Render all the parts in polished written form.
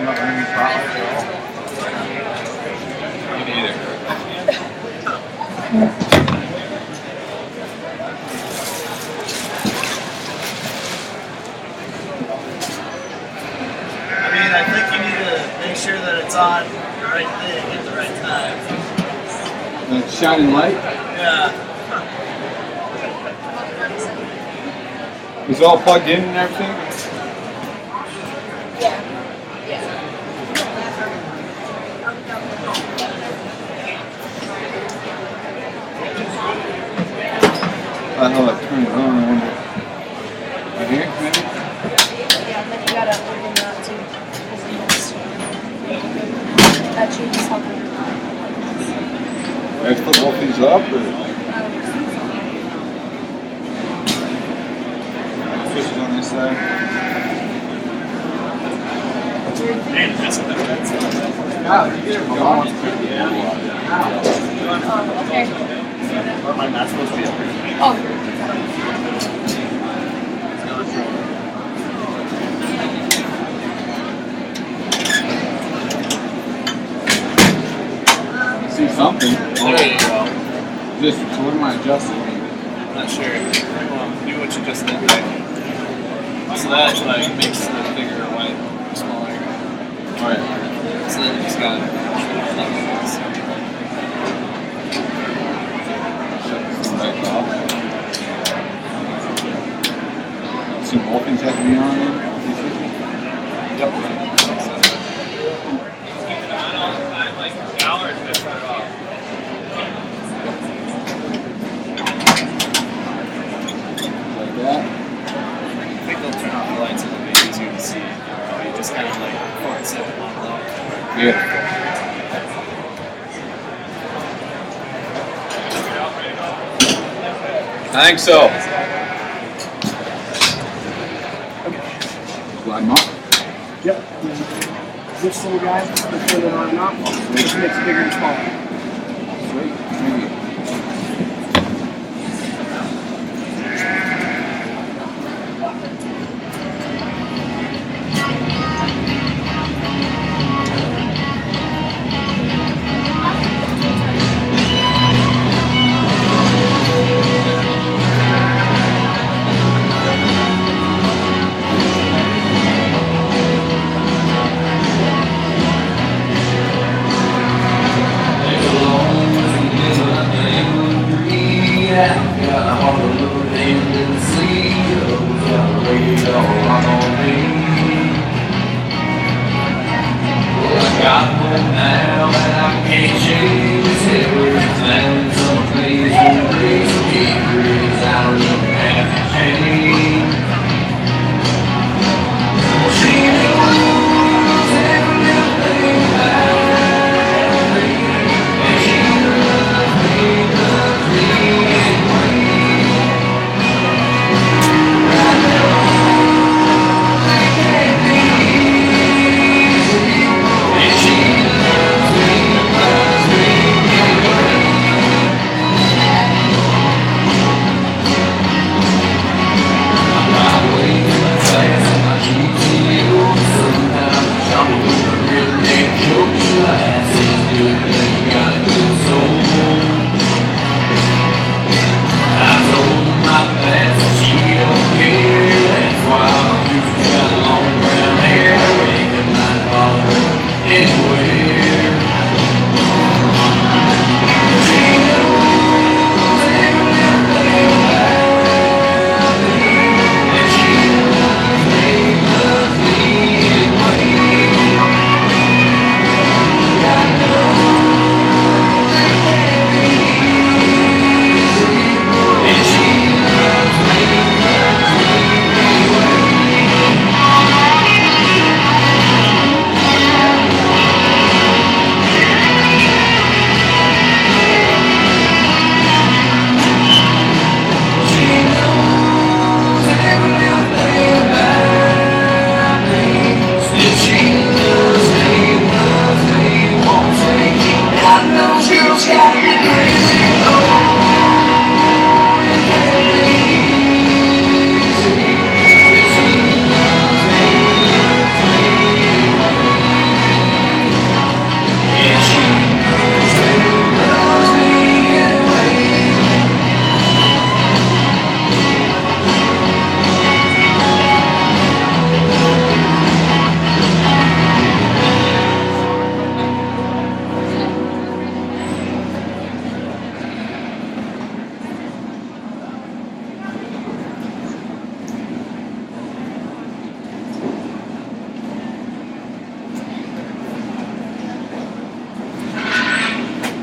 Me neither. I think you need to make sure that it's on the right thing at the right time. The shining light? Yeah. Is it all plugged in and everything? I know I turned it on, I wonder. Right here, maybe? Yeah, and then you gotta open that too. That changes how good I have to put both these up, or? Switches on this side. Yeah, you get it from on. okay. Or am I not supposed to be up here? Oh. See something. There you go. Just, so what am I adjusting? I'm not sure. Well, do what you just did there. So that like makes the figure white smaller. Alright. So then you just gotta Shut this back off. See, both things have to be on there? Yep. Like that. I think they'll turn off the lights and it'll be easier to see. You just kind of like forward set it on low. Yeah. I think so. Slide them up. Yep. This little guy, the further on and off, just makes it bigger and smaller. Sweet. Thank you.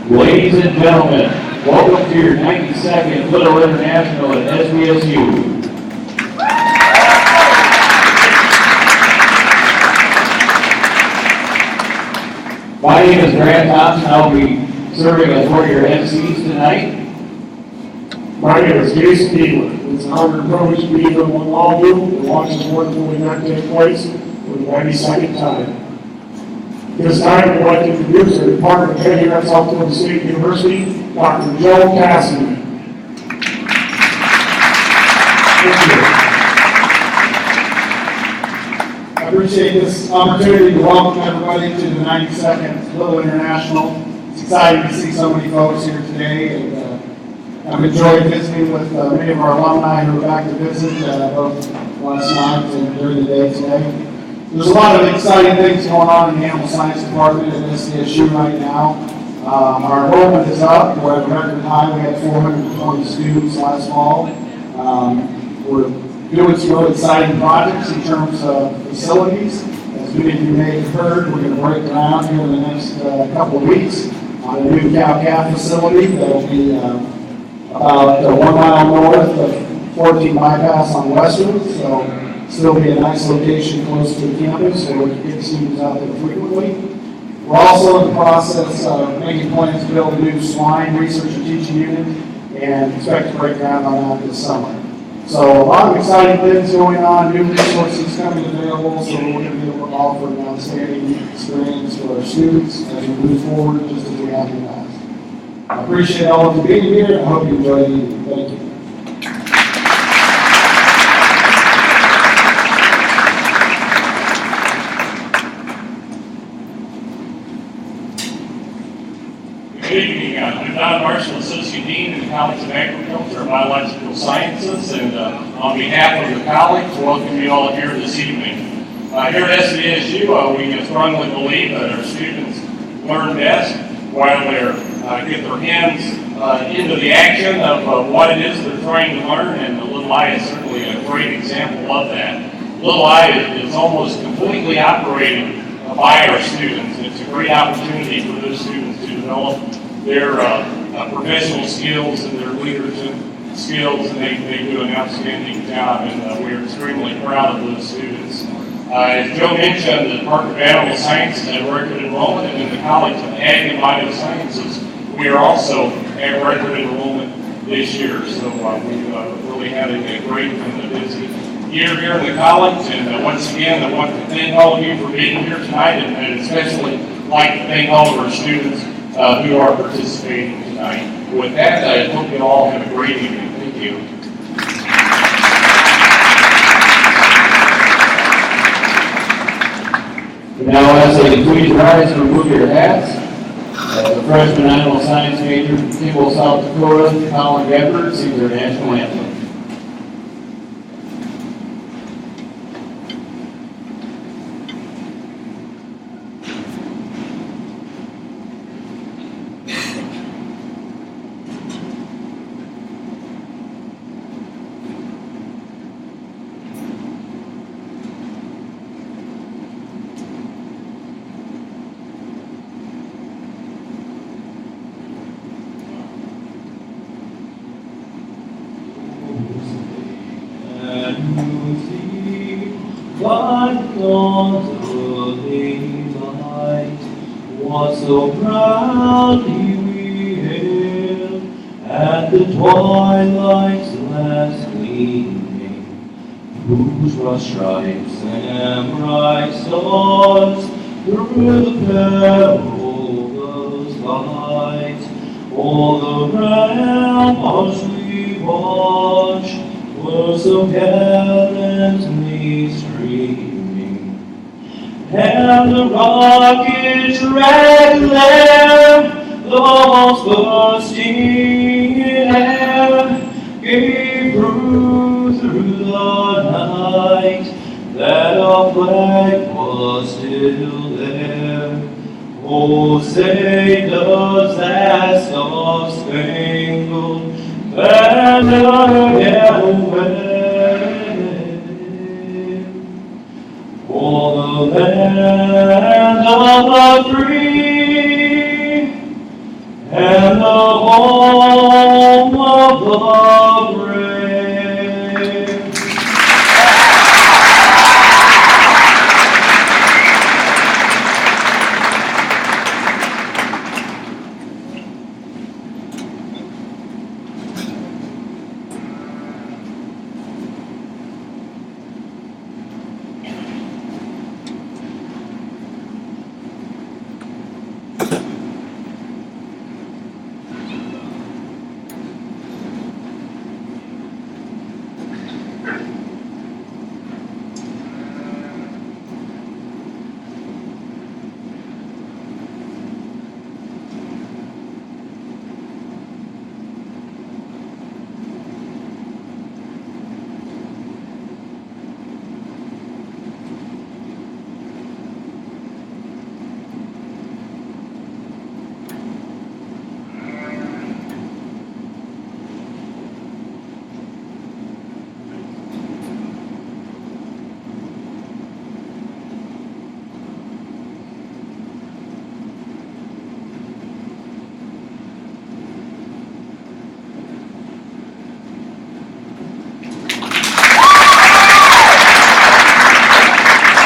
Ladies and gentlemen, welcome to your 92nd Little International at SDSU. My name is Grant Thompson. I'll be serving as one of your MCs tonight. My name is Jason Dealer. It's an honor and privilege to be here among all of you and watch this wonderful event take place for the 92nd time. This time, I'd like to introduce our Department Head here at South Dakota State University, Dr. Joe Cassidy. Thank you. I appreciate this opportunity to welcome everybody to the 92nd Little International. It's exciting to see so many folks here today, and I've enjoyed visiting with many of our alumni who are back to visit both last night and during the day today. There's a lot of exciting things going on in the Animal Science Department at SDSU right now. Our enrollment is up. We're at a record high. We had 420 students last fall. We're doing some really exciting projects in terms of facilities. As many of you may have heard, we're going to break ground here in the next couple of weeks on a new cow-calf facility that will be about 1 mile north of 14 bypass on Westwood. So still be a nice location close to the campus where we can get students out there frequently. We're also in the process of making plans to build a new swine research and teaching unit and expect to break ground on that this summer. So a lot of exciting things going on, new resources coming available, so we're going to be able to offer an outstanding experience for our students as we move forward, just as we have in the past. I appreciate all of you being here, and I hope you enjoy the evening. Thank you. Good evening. I'm Don Marshall, Associate Dean in the College of Agriculture and Biological Sciences, and on behalf of the college, welcome you all here this evening. Here at SDSU, we strongly believe that our students learn best while they get their hands into the action of what it is they're trying to learn, and the Little I is certainly a great example of that. Little I is almost completely operated by our students. It's a great opportunity for those students to develop their professional skills and their leadership skills, and they do an outstanding job, and we're extremely proud of those students. As Joe mentioned, the Department of Animal Sciences had record enrollment, and in the College of Ag and Biosciences, we are also at record enrollment this year. So we're really having a great and busy year here in the college, and once again, I want to thank all of you for being here tonight, and especially like to thank all of our students who are participating tonight. With that, I hope you all have a great evening. Thank you. Now, as a please rise and remove your hats. The freshman animal science major from Kimball, South Dakota, Colin Gebert, sings our national anthem. Was so proudly we hailed at the twilight's last gleaming, whose rough stripes and bright stars through the perilous fight. All around us we watched were so gallantly streaming, and the rocket's red glare, the bombs bursting in air, gave proof through the night that our flag was still there. Oh, say does that star-spangled banner yet wave for the land of the free and the home of the brave.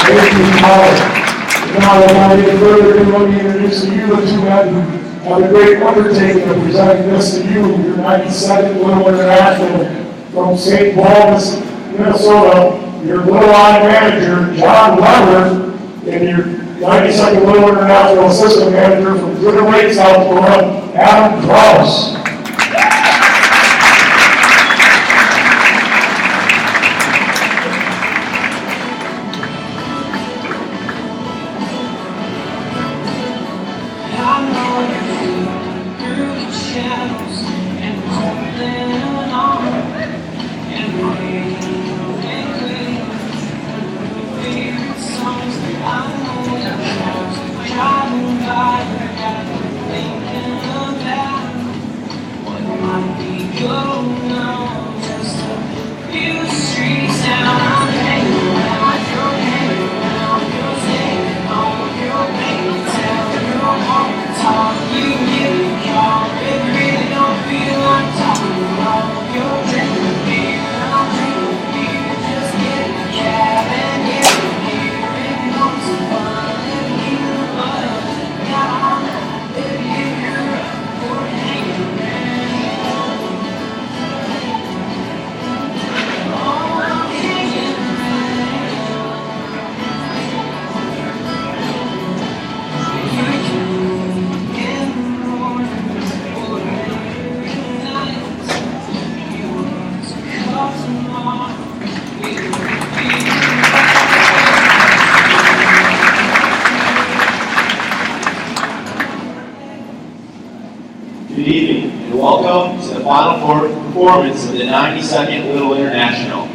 Thank you, Colin. Now, without any further ado, let me introduce to you the two men who have the great undertaking of presenting this to you, your 92nd Little International from St. Paul, Minnesota, your Little Line Manager, John Weber, and your 92nd Little International Assistant Manager from Glitter Lake, South Dakota, Adam Kraus. Good evening, and welcome to the final performance of the 92nd Little International.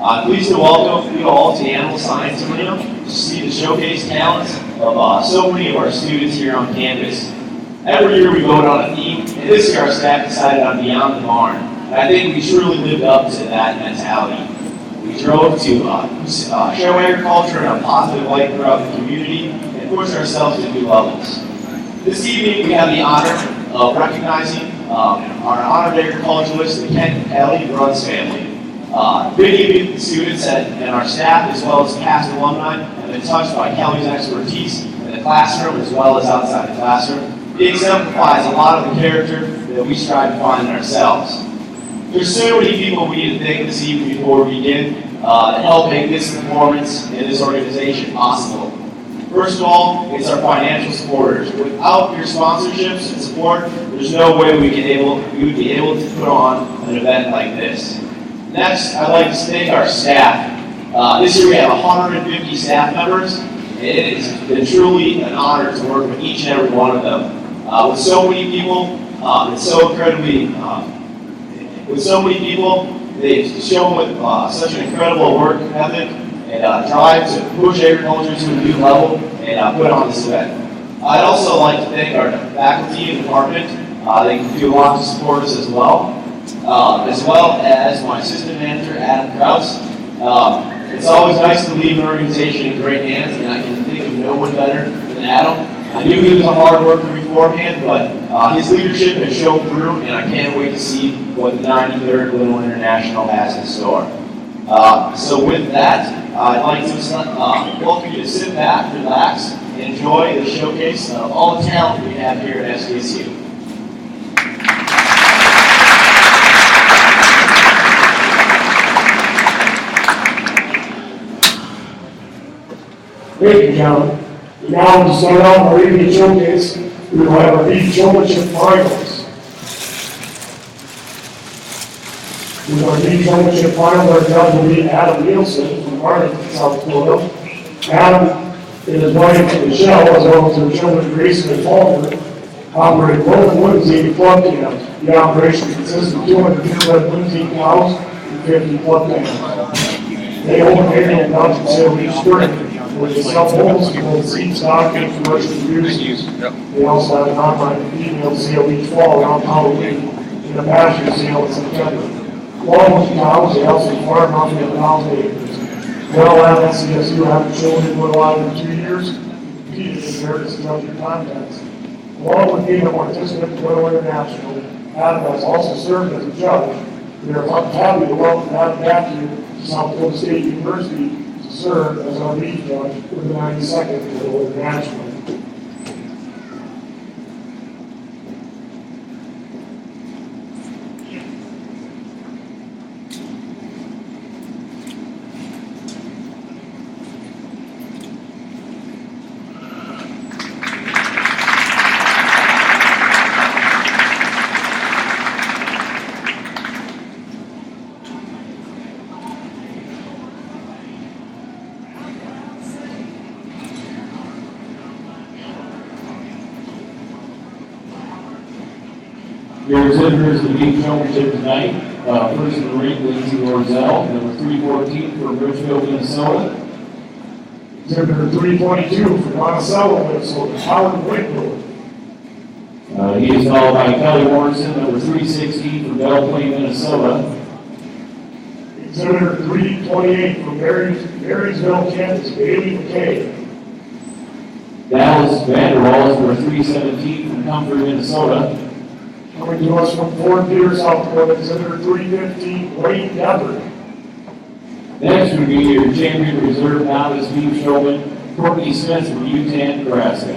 I'm pleased to welcome you all to the Animal Science Arena to see the showcase talents of so many of our students here on campus. Every year we vote on a theme, and this year our staff decided on Beyond the Barn. And I think we truly lived up to that mentality. We drove to show agriculture in a positive light throughout the community and pushed ourselves to new levels. This evening we have the honor of recognizing our honored agriculturalist, the Kent Kelly Bruns family. Many of the students and our staff, as well as past alumni, have been touched by Kelly's expertise in the classroom as well as outside the classroom. He exemplifies a lot of the character that we strive to find in ourselves. There's so many people we need to thank this evening before we begin to help make this performance and this organization possible. First of all, it's our financial supporters. Without your sponsorships and support, there's no way we would be able to put on an event like this. Next, I'd like to thank our staff. This year we have 150 staff members, and it has been truly an honor to work with each and every one of them. With so many people, they've shown with such an incredible work ethic and drive to push agriculture to a new level and put on this event. I'd also like to thank our faculty and department. They do a lot to support us as well as my assistant manager, Adam Kraus. It's always nice to leave an organization in great hands, and I can think of no one better than Adam. I I knew he was a hard worker beforehand, but his leadership has shown through, and I can't wait to see what the 93rd Little International has in store. So with that, I'd like to welcome you to sit back, relax, and enjoy the showcase of all the talent we have here at SDSU. Thank you, John. Now, to start off our evening showcase, we will have our beach showmanship finals. With our beach showmanship finals, our judge will be Adam Nielsen from Arlington, South Dakota. Adam and his wife Michelle, as well as their children Grayson and Walter, operate both Lindsay club cams. The operation consists of 200 purebred Lindsay cows and 50 club cams. They hold an annual production sale each spring, where they sell homes for both seed stock and commercial uses. They also have an online female sale each fall around Halloween and a pasture sale in September. Along with the cows, they also farm roughly 1,000 acres. Well, at SDSU haven't shown in Little Island in 2 years, competed in various industrial contests. Along with being a participant in Little International, Adam has also served as a judge. We are happy to welcome Adam back to South Dakota State University to serve as our lead judge for the 92nd Little International. Your exhibitors will be showmanship tonight. First in the ring, Lindsay Orzel, number 314 from Richfield, Minnesota. Exhibitor 322 from Monticello, Minnesota, Howard Whitfield. He is followed by Kelly Morrison, number 316 from Belle Plaine, Minnesota. Exhibitor 328 from Marysville, Kansas, Bailey McKay. Dallas Vanderwall, number 317 from Comfort, Minnesota. Coming to us from Fort Pierce, South Dakota, Exhibitor 315, Wayne Dever. Next would be your champion reserve novice beef showman, Courtney Smith from Utah, Nebraska.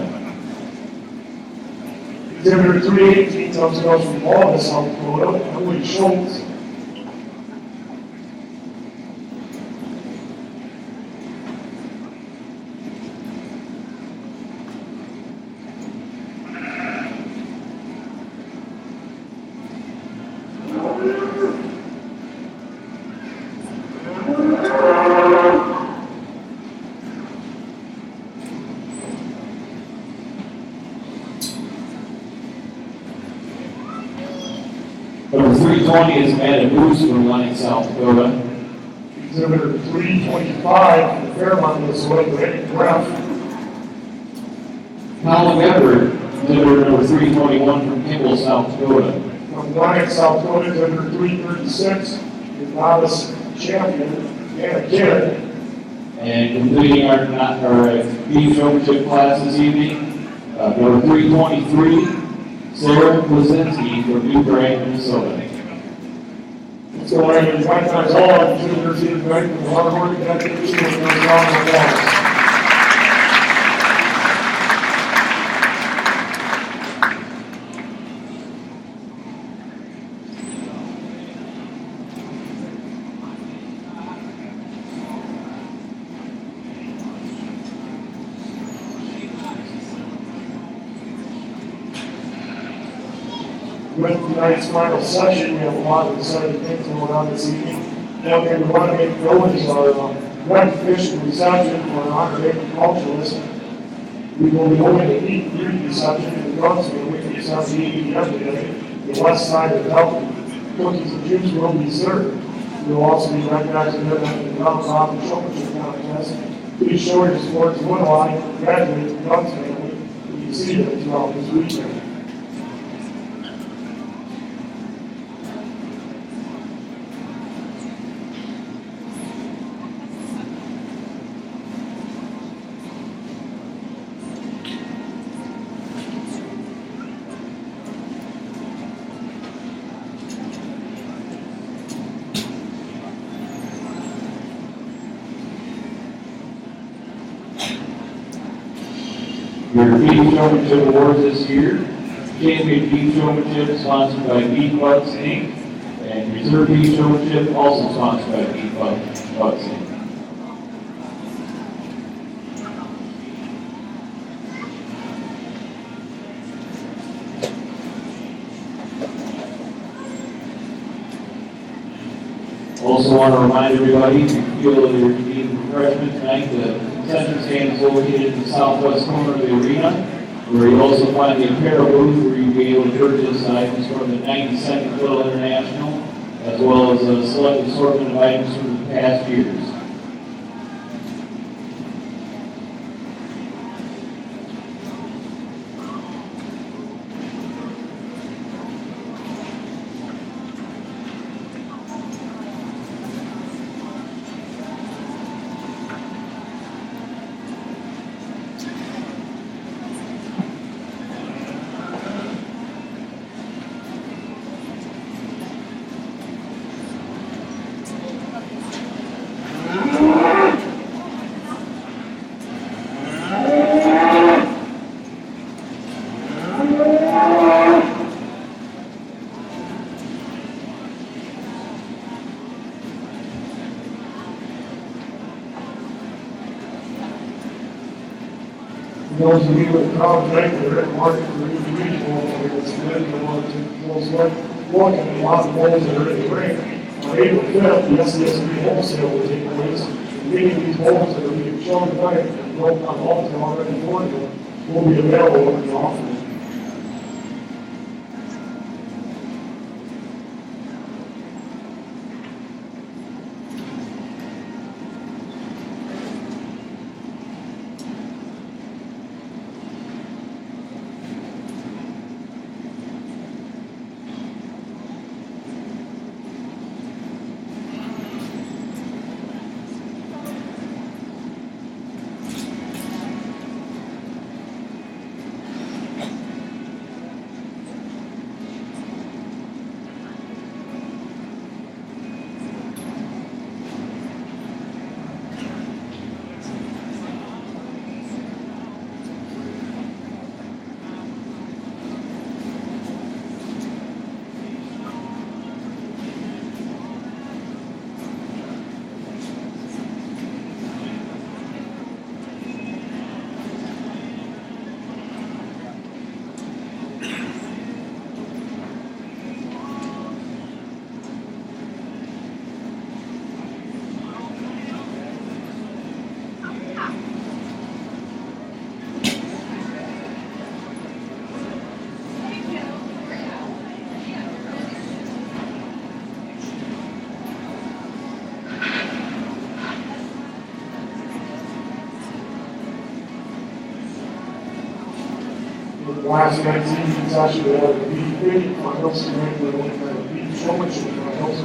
Exhibitor 318 comes to us from Walden, South Dakota, Emily Schultz. Number 320 is Amanda Booth from Lyon, South Dakota. Exhibitor 325 from Fairmont, Minnesota, Randy Greff. Colin Edward, exhibitor number 321 from Kimball, South Dakota. From Lyon, South Dakota, Exhibitor 336, the novice champion, Anna Kidd. And completing our beef showmanship class this evening, number 323, Sarah Plazinski from New Brain, Minnesota. So I recognize all our exhibitors here tonight for the hard work and dedication of their round of applause. With tonight's final session, we have a lot of exciting things going on this evening. One thing we want to make known is our recognition reception for an honored agriculturalist. We will be holding a meet and greet reception in the Gunsville, which is on the yesterday, the west side of Delta. Cookies and juice will be served. We will also be recognizing them at the Guns Off Showmanship Contest. Please show your support to Woodline, graduate the Guns family. You can see them throughout this weekend. Your Beef Showmanship Awards this year. Champion Beef Showmanship sponsored by Beef Bucks Inc. And Reserve Beef Showmanship also sponsored by Beef Bucks Inc. Also want to remind everybody, if you feel that you're needing refreshment tonight, the concession stand is located in the southwest corner of the arena, where you'll also find the apparel booth where you'll be able to purchase items from the 92nd Little International, as well as a select assortment of items from the past years. Those of you in crowd tonight, they're at market for the regional, it's good, you want to, those look at a lot of bowls that are in the ring. On April 5th, the SDSU wholesale will take place. Many of these bowls that are being shown tonight, and broken on all of them already for you, will be available in the office. Last night's evening session, we had a beef fitting finals, tonight we're looking at a beef showmanship finals.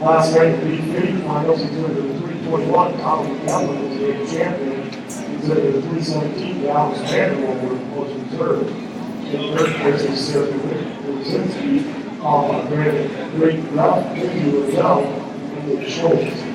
Last night, the beef fitting finals, included the 321 Colin Cameron was the champion, included the 317 Dallas Vanderbilt was reserved. In third place is Sarah Krasinski, followed by Great Ralph Liddell, and the shoulders.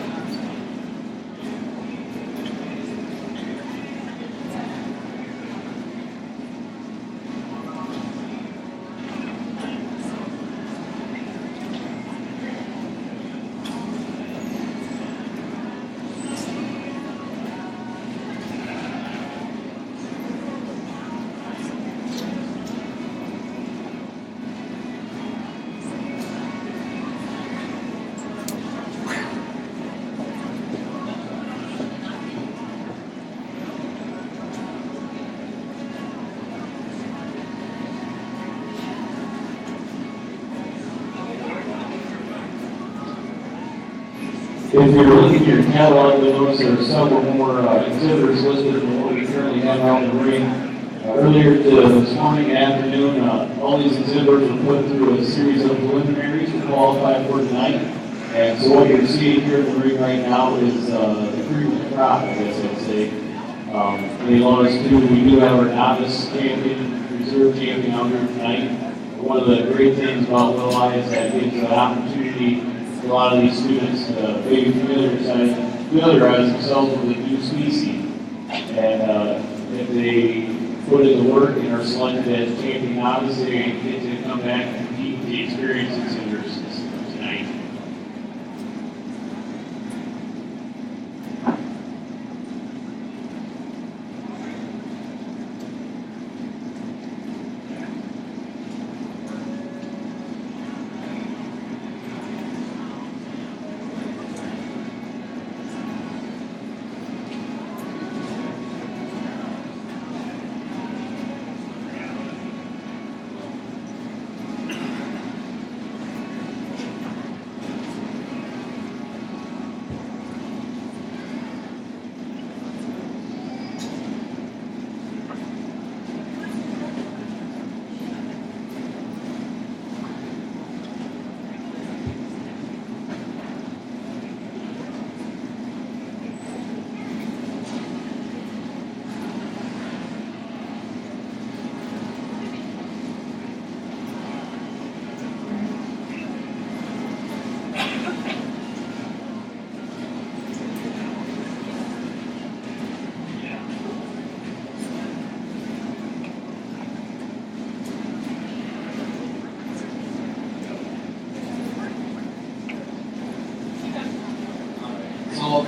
If you're looking at your catalog, you'll notice there are several more exhibitors listed than what we currently have out in the ring. Earlier this morning and afternoon, all these exhibitors were put through a series of preliminaries to qualify for tonight. And so what you're seeing here in the ring right now is the cream of the crop, I guess I'd say. You'll notice too, we do have our novice champion, reserve champion out here tonight. One of the great things about Little Eye is that it gives an opportunity for a lot of these students to maybe familiarize themselves with a new species. And if they put in the work and are selected as champion novice, they get to come back and compete with the experienced exhibitors tonight. So, I'd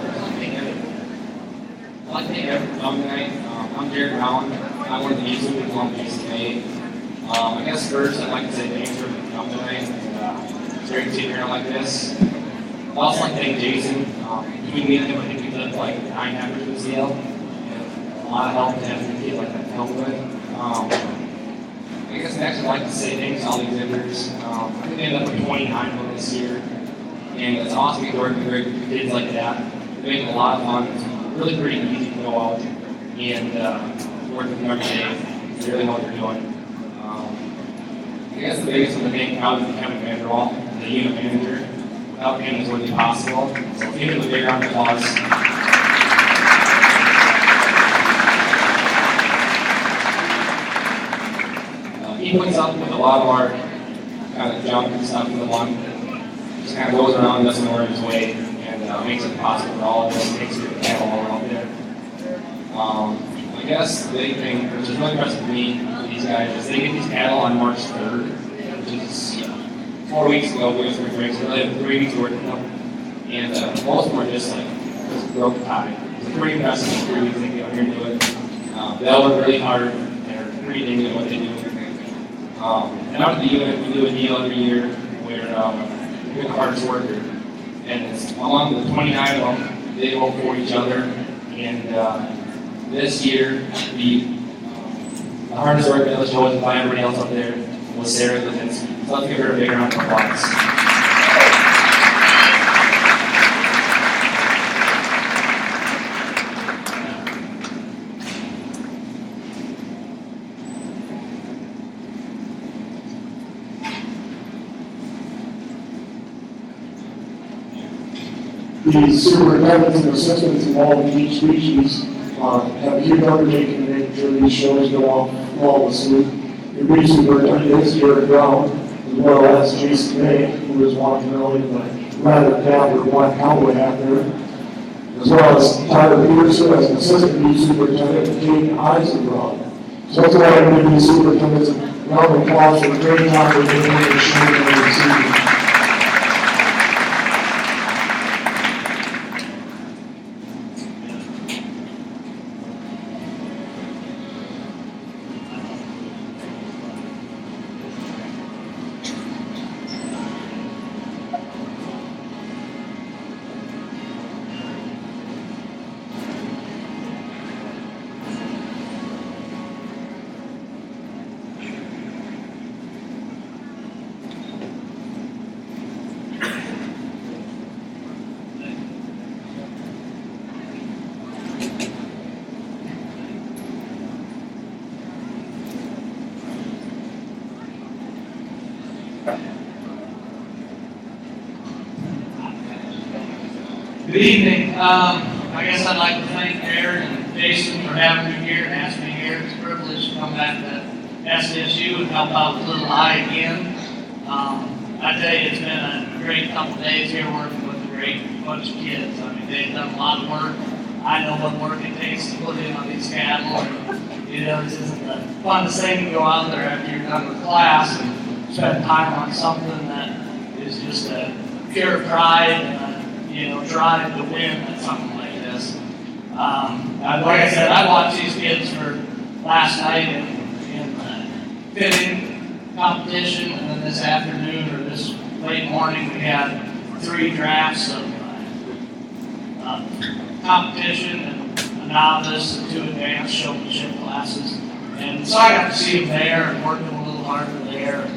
like to thank everyone tonight. I'm Jared Brown. I'm one of the youth supervisors on PCA. I guess first I'd like to say thanks for coming tonight. It's great to see here like this. I'd also like to thank Jason. Between me and him, I think we took like 9 after the CL. A lot of help to have a kid like that to help with. I guess next I'd like to say thanks to all the exhibitors. I think they ended up with 29 of them this year. And it's awesome to work with great kids like that. They make it a lot of fun. It's really pretty easy to go out and work with them every day. They really know what they're doing. I guess the biggest one to thank probably is Kevin Vanderwall, the unit manager. Without him, this wouldn't be possible. So give him a big round of applause. He puts up with a lot of our kind of junk and stuff in the month. Just kind of goes around and doesn't know his way, and makes it possible for all of us, makes it cattle all out there. I guess the big thing, which is really impressive to me, with these guys, is they get these cattle on March 3rd, which is 4 weeks ago, we went through breaks, so they have 3 weeks working them. And most of them are just like, just broke tie. It's pretty impressive, 3 weeks they get out here and do it. They all work really hard, they're pretty dang at what they do. And out of the unit, we do a deal every year where we're the hardest worker. And it's among the 29 of them, they go for each other. And this year, the hardest worker that was chosen by everybody else up there was Sarah Levinsky. So let's give her a big round of applause. The superintendents and assistants involved in each species have a huge undertaking to make sure these shows go off flawlessly. The lead superintendent is Jared Brown, as well as Jason May, who is walking early in the rather dapper black cowboy hat there, as well as Tyler Peterson as an assistant lead superintendent, and Kate Eisenbrod. So that's why I give these superintendents a round of applause for the great job they're doing in the show every season. Good evening. I guess I'd like to thank Jared and Jason for having me here and asking me here. It's a privilege to come back to SDSU and help out with Little I again. I tell you, it's been a great couple days here working with a great bunch of kids. I mean, they've done a lot of work. I know what work it takes to put in on these cattle. And, you know, this isn't the funnest thing to go out there after you're done with class and spend time on something that is just a pure pride and drive to win at something like this. Like I said, I watched these kids for last night in fitting competition, and then this afternoon or this late morning we had 3 drafts of competition and a novice and 2 advanced showmanship classes. And so I got to see them there and working a little harder there.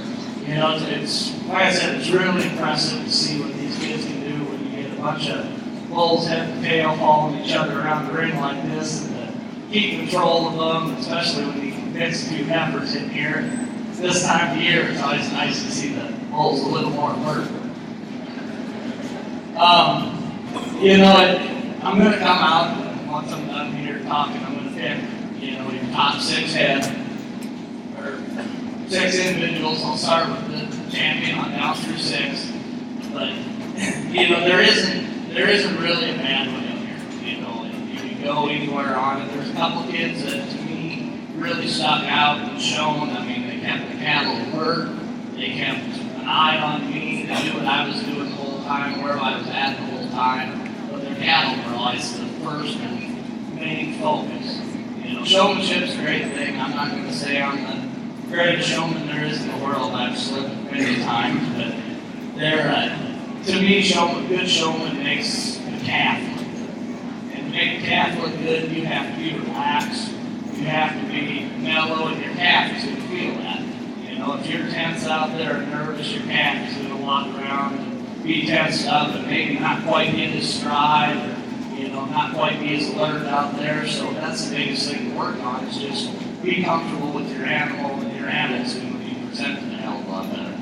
It's like I said, it's really impressive to see what these kids can do when you get a bunch of bulls head to tail following each other around the ring like this, and to keep control of them, especially when you can mix a few heifers in here. This time of year, it's always nice to see the bulls a little more alert. I'm going to come out, and once I'm done here talking, I'm going to pick, your top 6 head, or 6 individuals. I'll start with the champion on down through 6. But, there isn't really a bad one in here. You can go anywhere on it. There's a couple kids that, to me, really stuck out and shown. I mean, they kept the cattle alert. They kept an eye on me. They knew what I was doing the whole time, where I was at the whole time. But their cattle were always the first and main focus. Showmanship's a great thing. I'm not going to say I'm the greatest showman there is in the world. I've slipped many times, but to me, a good showman makes a calf look good. And to make a calf look good, you have to be relaxed. You have to be mellow, and your calf is going to feel that. If you're tense out there and nervous, your calf is going to walk around and be tensed up and maybe not quite get his stride, or not quite be as alert out there. So that's the biggest thing to work on, is just be comfortable with your animal, and your animal's going to be presented a hell of a lot better.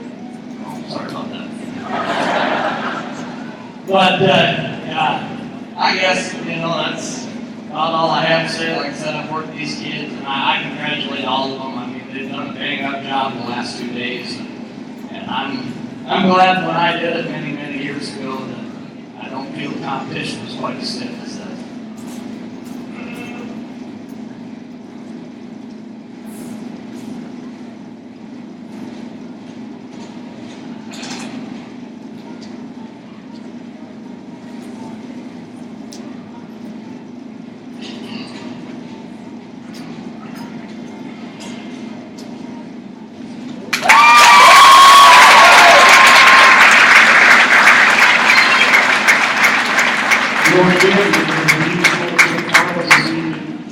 Oh, sorry about that. But I guess that's about all I have to say. Like I said, I've worked with these kids, and I congratulate all of them. I mean, they've done a bang-up job the last 2 days, and I'm glad when I did it many years ago that I don't feel the competition was quite as stiff as that.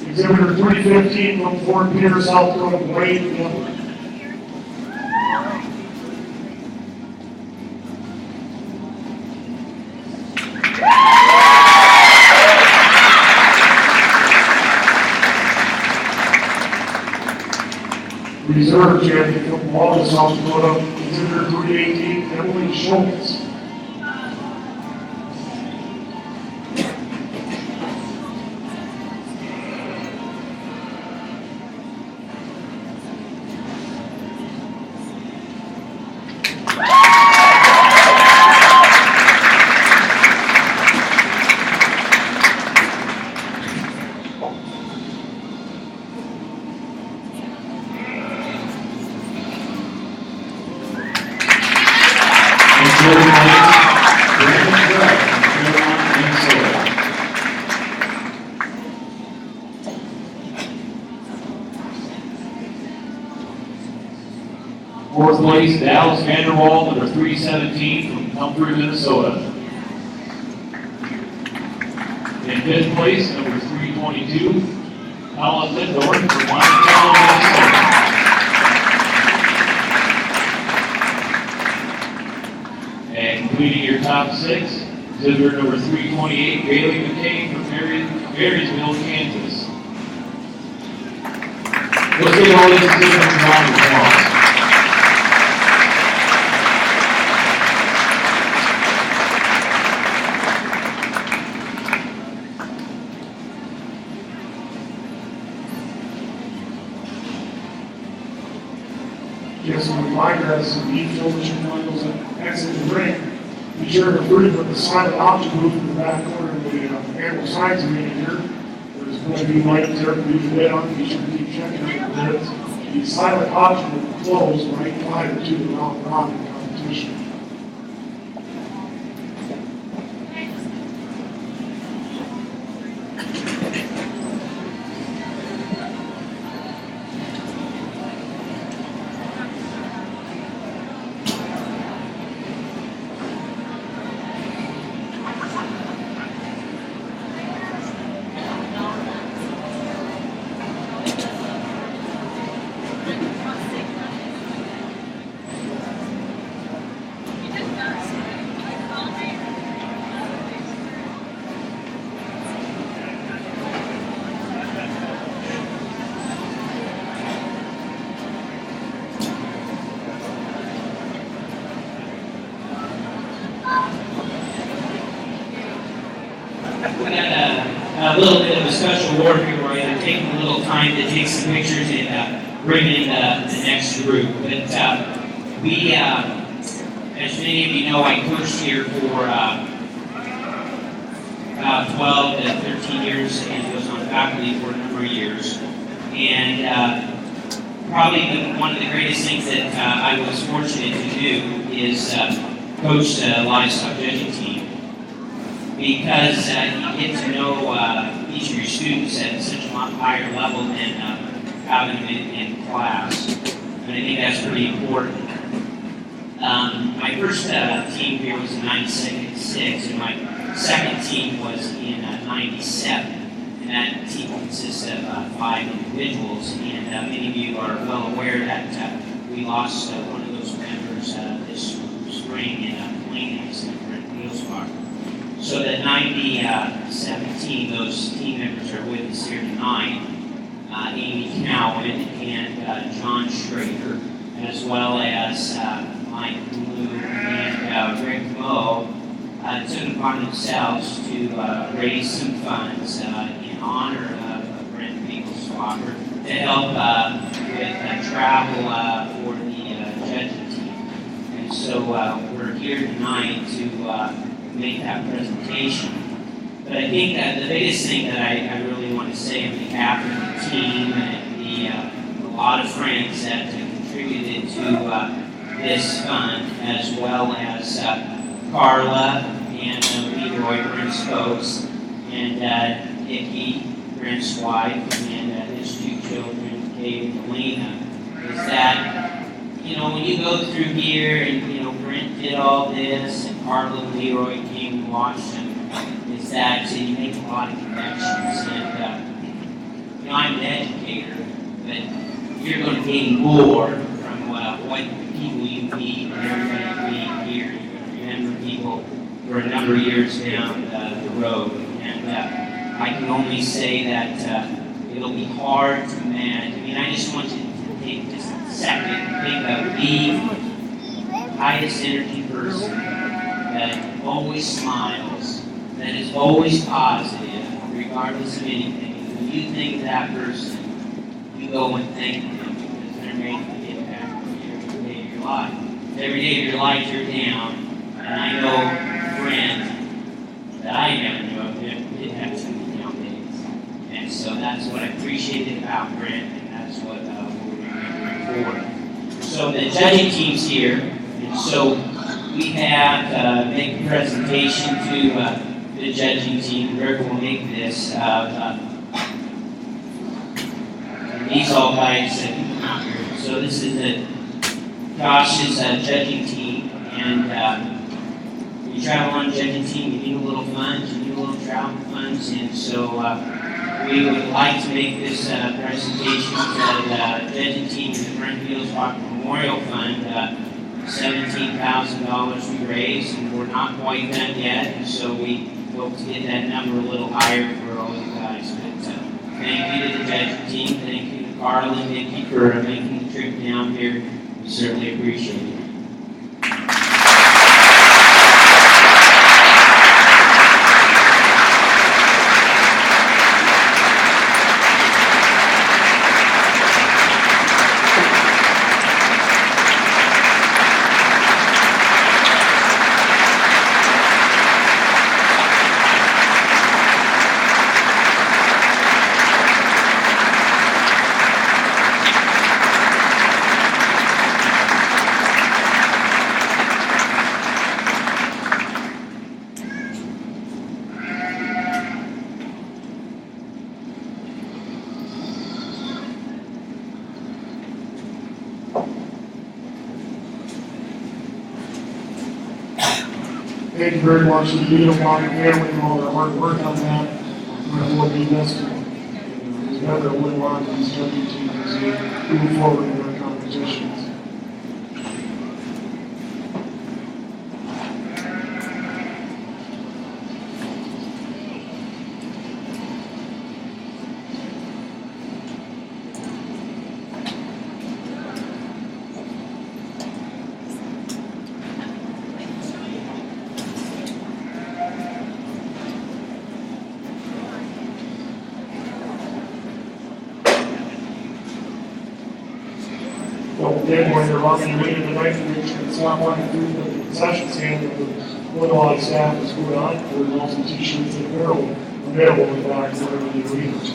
Exhibitor 315 from Fort Pierre, South Dakota, Wayne Miller. Reserve champion from Wallace, South Dakota, Exhibitor 318, Emily Schultz. Fourth place, Dallas Vanderwall, number 317 from Humphrey, Minnesota. In fifth place, number 322, Colin Lindorf from Monticello, Minnesota. And completing your top 6, exhibitor number 328, Bailey McCain from Marysville, Kansas. Let's give all these exhibitors a round of applause. Just a reminder, as some beef showmanship finals exit the ring, be sure to with the silent auction booth in the back corner of the animal science arena here. There's going to be lights there for you to bid on. Be sure to keep checking out the bids. the silent auction would close right prior to the round robin competition. We got a little bit of a special award here where I'm taking a little time to take some pictures and bring in the next group. But we, as many of you know, I coached here for about 12 to 13 years and was on faculty for a number of years. And probably one of the greatest things that I was fortunate to do is coach the livestock judging team. Because you get to know each of your students at such a lot higher level than having them in class. And I think that's pretty important. My first team here was in 96, and my second team was in 97. And that team consists of 5 individuals. And many of you are well aware that we lost one of those members this spring in a plane accident at Wheelspark. So that 97 those team members are with us here tonight. Amy Cowan and John Schrader, as well as Mike Blue and Rick Moe, took it upon themselves to raise some funds in honor of Brent Beagleswalker to help with travel for the judging team. And so we're here tonight to make that presentation. But I think that the biggest thing that I really want to say on behalf of the team and a lot of friends that contributed to this fund, as well as Carla and Leroy, Brent's folks, and Nikki, Brent's wife, and his 2 children, Kate and Melina, is that, you know, when you go through here and, you know, Brent did all this, and Carla and Leroy came and watched him, is that you make a lot of connections. And, you know, I'm an educator, but you're going to gain more from what people you meet and everybody you meet here. You're going to remember people for a number of years down the road. And I can only say that it'll be hard to manage. I mean, I just want you to take just a second and think of the highest energy person that always smiles, that is always positive, regardless of anything. When you think of that person, you go and thank them because they're making an impact every day of your life. Every day of your life you're down, and I know a friend that I never knew of that did have some down days. And so that's what I appreciated about Brent, and that's what we're remembering forward. So the judging team's here, and so we have make a presentation to the judging team. Rick will make this. And these all guys that come out here. So this is Josh's judging team, and when you travel on a judging team, you need a little funds, you need a little travel funds, and so we would like to make this presentation to the judging team of the Brent Beagleswalker Memorial Fund. $17,000 we raised, and we're not quite done yet, and so we hope to get that number a little higher for all you guys. But thank you to the judging team, thank you to Carla and Nikki for making the trip down here. We certainly appreciate it. Thank you very much to the Beetle Farm family for all their hard work on that. We'll be missed. Together, we'll on these judging teams as we move forward in their competitions. Then when they're running late in the night, make sure it's not running through the concession stand that the Woodlawn staff is put on. There's also t-shirts and apparel available in the back for whatever you need.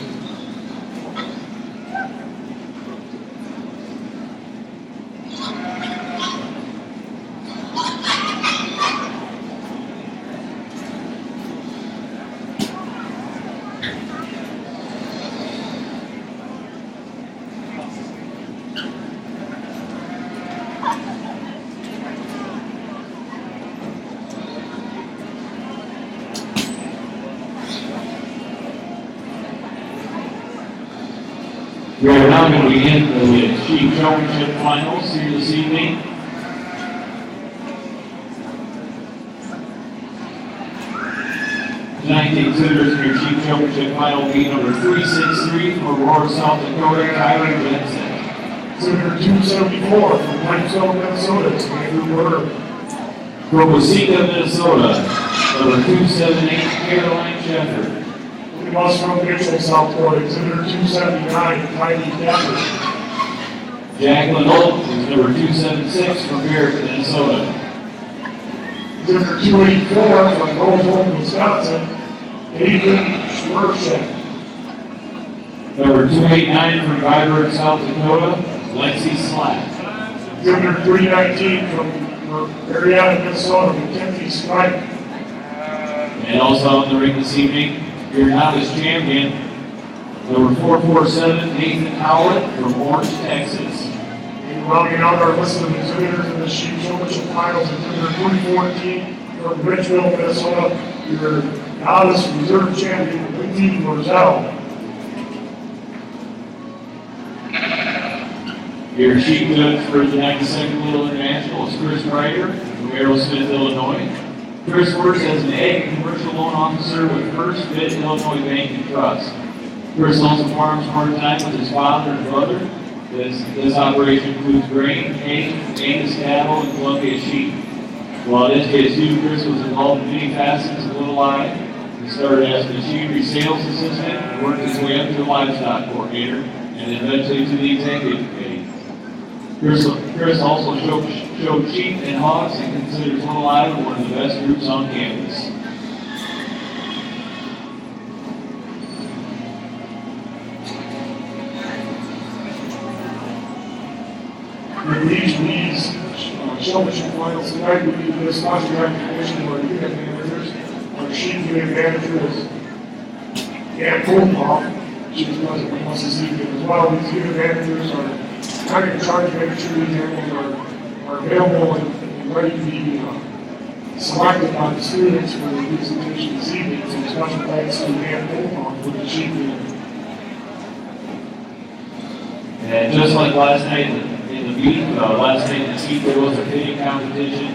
We are now going to begin the Chief Championship Finals here this evening. Tonight, the exhibitors in your Chief Championship Final will be number 363 from Aurora, South Dakota, Tyler Jensen. Exhibitor 274 from Whitestone, Minnesota, it's Andrew Burr. From Waseca, Minnesota, number 278, Caroline Sheffer. From us from Mitchell, South Dakota, exhibitor 279, Heidi Dapper. Jacqueline Holt is number 276 from Barrett, Minnesota. Exhibitor 284 from Roseland, Wisconsin, Adrian Schmershek. Number 289 from Viborg, South Dakota, Lexi Slack. Exhibitor 319 from Marietta, Minnesota, Mackenzie Strike. And also on the ring this evening, your novice champion, number 447, Nathan Howlett from Orange, Texas. And rounding out our list of exhibitors in the Chief Championship Finals, exhibitor 314 from Richmond, Minnesota, your novice reserve champion, Lindsay Roselle. Your chief judge for the 92nd Little International is Chris Ryder from Aerosmith, Illinois. Chris works as an ag and commercial loan officer with First Fit Illinois Bank and Trust. Chris also farms part-time with his father and brother. This operation includes grain, hay, Angus cattle, and Columbia sheep. While at SDSU, Chris was involved in many facets of Little I. He started as a machinery sales assistant and worked his way up to the livestock coordinator and eventually to the executive committee. Chris also showed sheep and hogs and considers Little Iowa one of the best groups on campus. In these championship finals tonight, we need this contract commission where unit managers, our chief unit manager is Dan Kolkoff. She's present with us this evening as well. These unit managers are kind of in charge of making sure these animals are available and ready to be selected by the students for the presentation this evening. So special thanks to Dan Kolkoff for the chief unit. And just like last night in the meet, last night in the heat there was a pitting competition.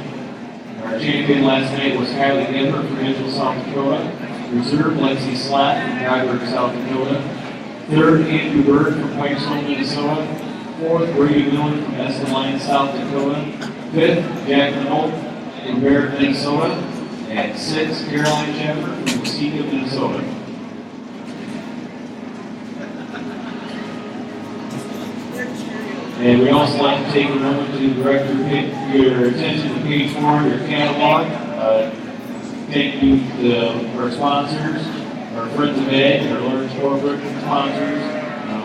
Our champion last night was Kylie Gimmer from Mitchell, South Dakota. Reserve Lexi Slatt from Viborg, South Dakota. Third, Andrew Bird from Whitestone, Minnesota. Fourth, Brady Miller from Escalante, South Dakota. Fifth, Jacqueline Holt from Barrett, Minnesota. And sixth, Caroline Sheffer from Waseca, Minnesota. And we also like to take a moment to direct your attention to page 4 of your catalog. Thank you to our sponsors, our Friends of Ed, our large corporate sponsors.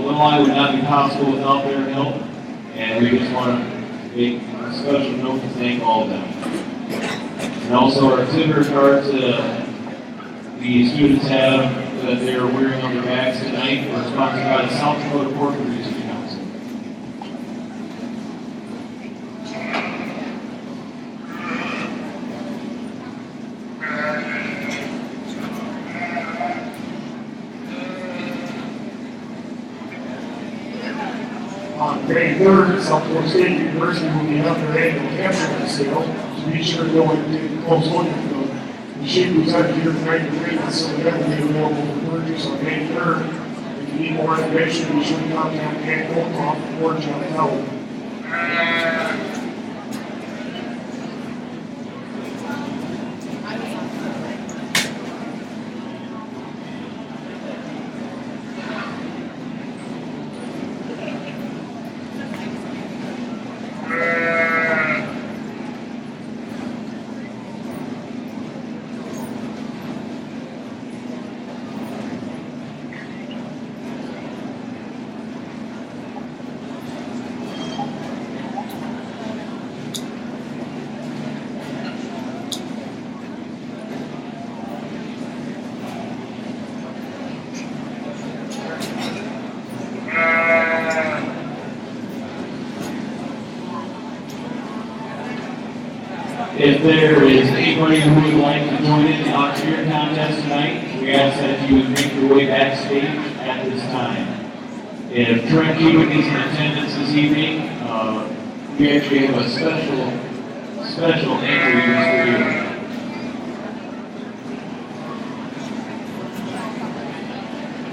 Little I would not be possible without their help, and we just want to make a special note to thank all of them. And also our exhibitor cards the students have that they are wearing on their bags tonight were sponsored by the South Dakota Pork Producers Council. 23rd at South Dakota State University will be having their annual camping sale. So be sure to go and take a close look at them. The sheet presented here tonight to read, so that will be available for purchase on May 3rd. If you need more information, be sure to contact Ann Colcoff or John Howell. If there is anybody who would like to join in the auctioneer contest tonight, we ask that you would make your way backstage at this time. If Trent Keegan is in attendance this evening, we actually have a special entry for you.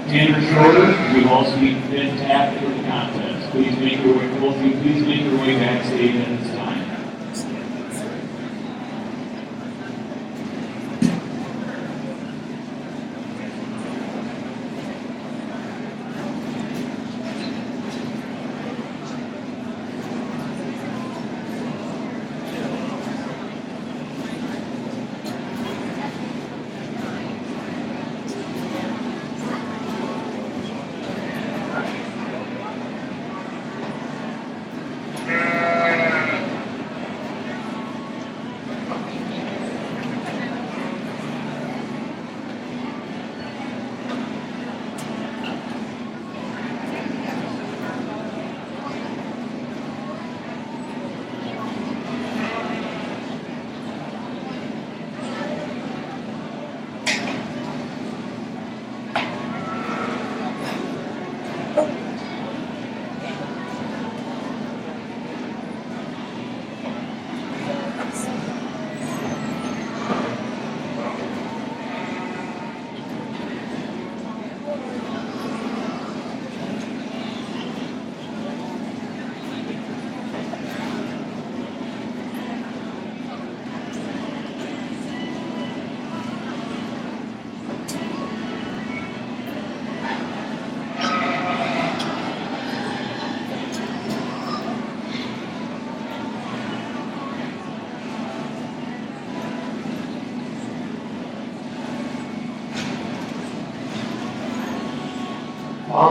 Tanner Schroeder, you've also been tapped for the contest. Please make your way, both of you, please make your way backstage at this time.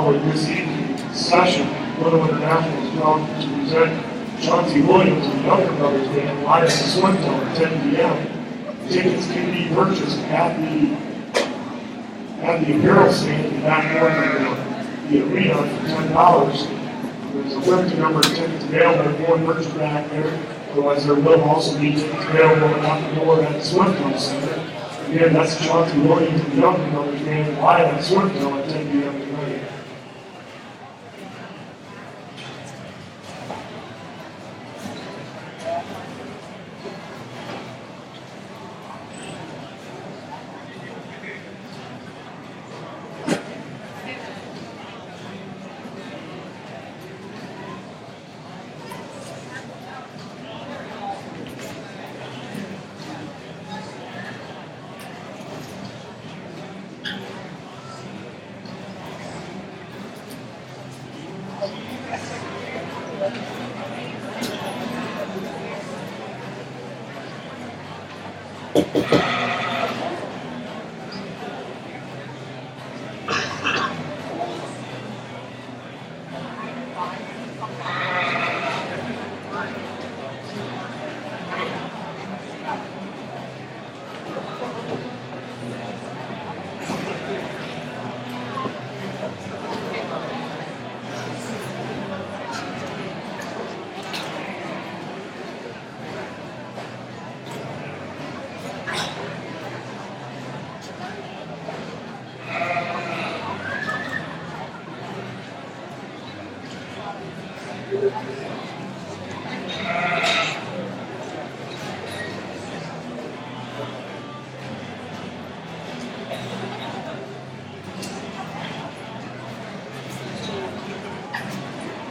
With this evening's session, Little International is proud to present Chauncey Williams and the Younger Brothers Band live at the Swim Tower at 10 p.m. Tickets can be purchased at the apparel stand in the back corner of the arena for $10. There's a limited number of tickets available, one merchant back there. Otherwise, there will also be tickets available at the door at the Swim Tower Center. Again, that's Chauncey Williams and the Younger Brothers Band live at the Swim Tower at 10 p.m. tonight.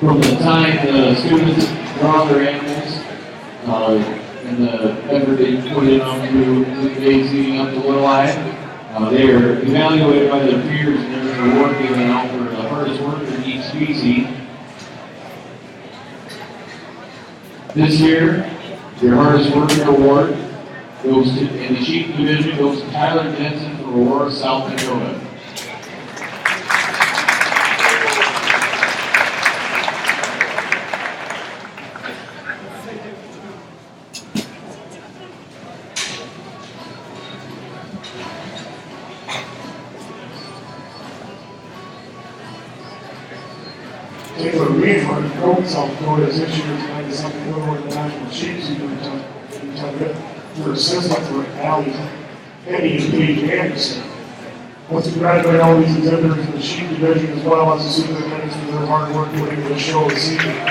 from the time the students draw their animals, and the effort they put in on through the days leading up to Little Eye, they are evaluated by their peers and there's an award given out for the hardest worker in each species. This year, your hardest worker award goes to, in the sheep division, goes to Tyler Jensen from Aurora, South Dakota. Taylor Reed from Grove, South Dakota, is this year's 92nd Little International Sheep Superintendent for assistant for Allie Penny and Paige Anderson. Let's congratulate all these exhibitors in the sheep division as well as the superintendents for their hard work putting the show this evening.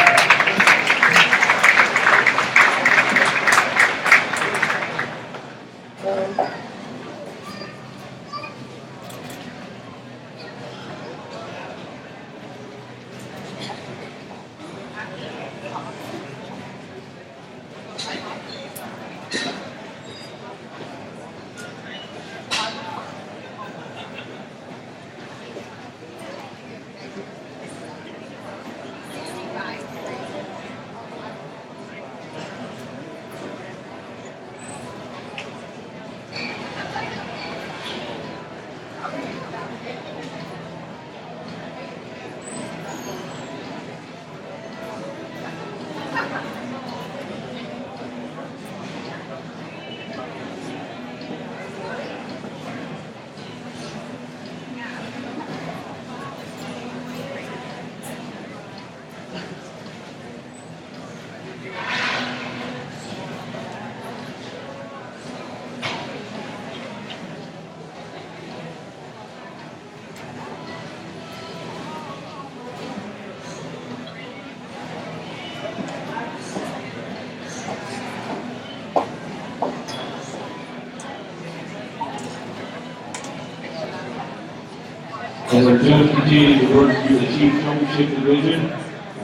As our judges continue to work through the Chief Championship Division,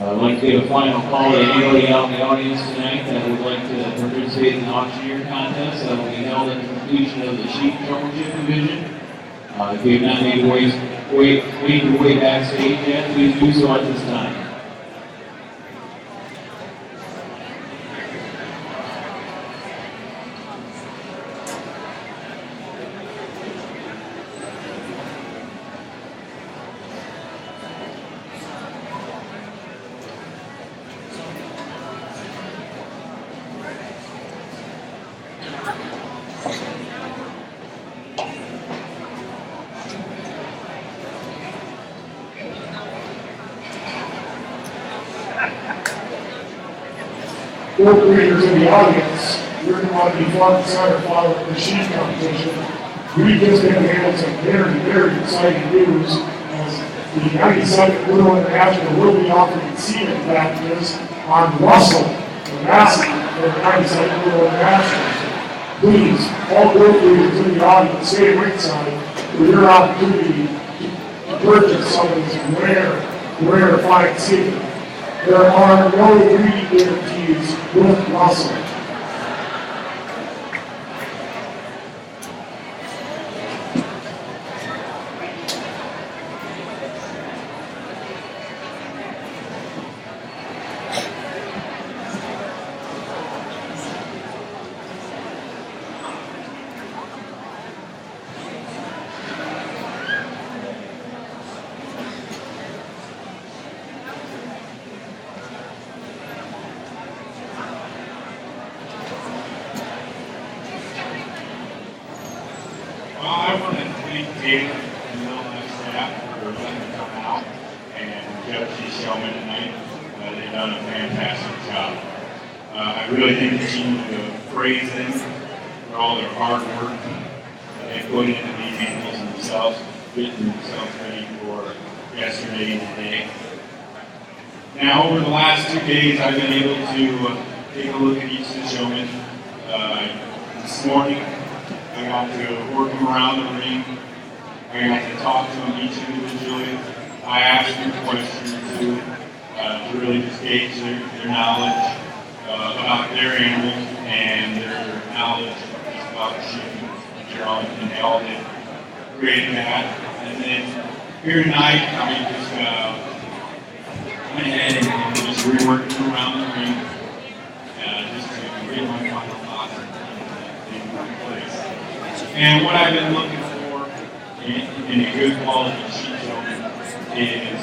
I'd like to give a final call to anybody out in the audience tonight that would like to participate in the auctioneer contest that will be held at the completion of the Chief Championship Division. If you have not made your way backstage yet, please do so at this time. Fourth graders in the audience, you're going to want to be front and center following the sheep competition. We just had some very, very exciting news as the 92nd Little International will be offering seating packages on Russell, the mascot for the 92nd Little International. Please, all fourth graders in the audience, stay ringside for your opportunity to purchase some of these rare fine seating. There are no breeding guarantees with Russell. Well, I want to thank Taylor and the Illinois staff for letting me come out and judge these showmen tonight. They've done a fantastic job. I really think the team to praise them for all their hard work that they put into these animals themselves, getting themselves ready for yesterday and today. Now, over the last 2 days, I've been able to take a look at each of the showmen. This morning, I got to work them around the ring. I got to talk to them each individually. I asked them questions too. to really just gauge their knowledge about their animals and their knowledge about shooting and drawing, and they all did great at that. And then here tonight, we just went ahead and just reworked around the ring just to get my final thoughts in place. And what I've been looking for in a good quality sheep showman is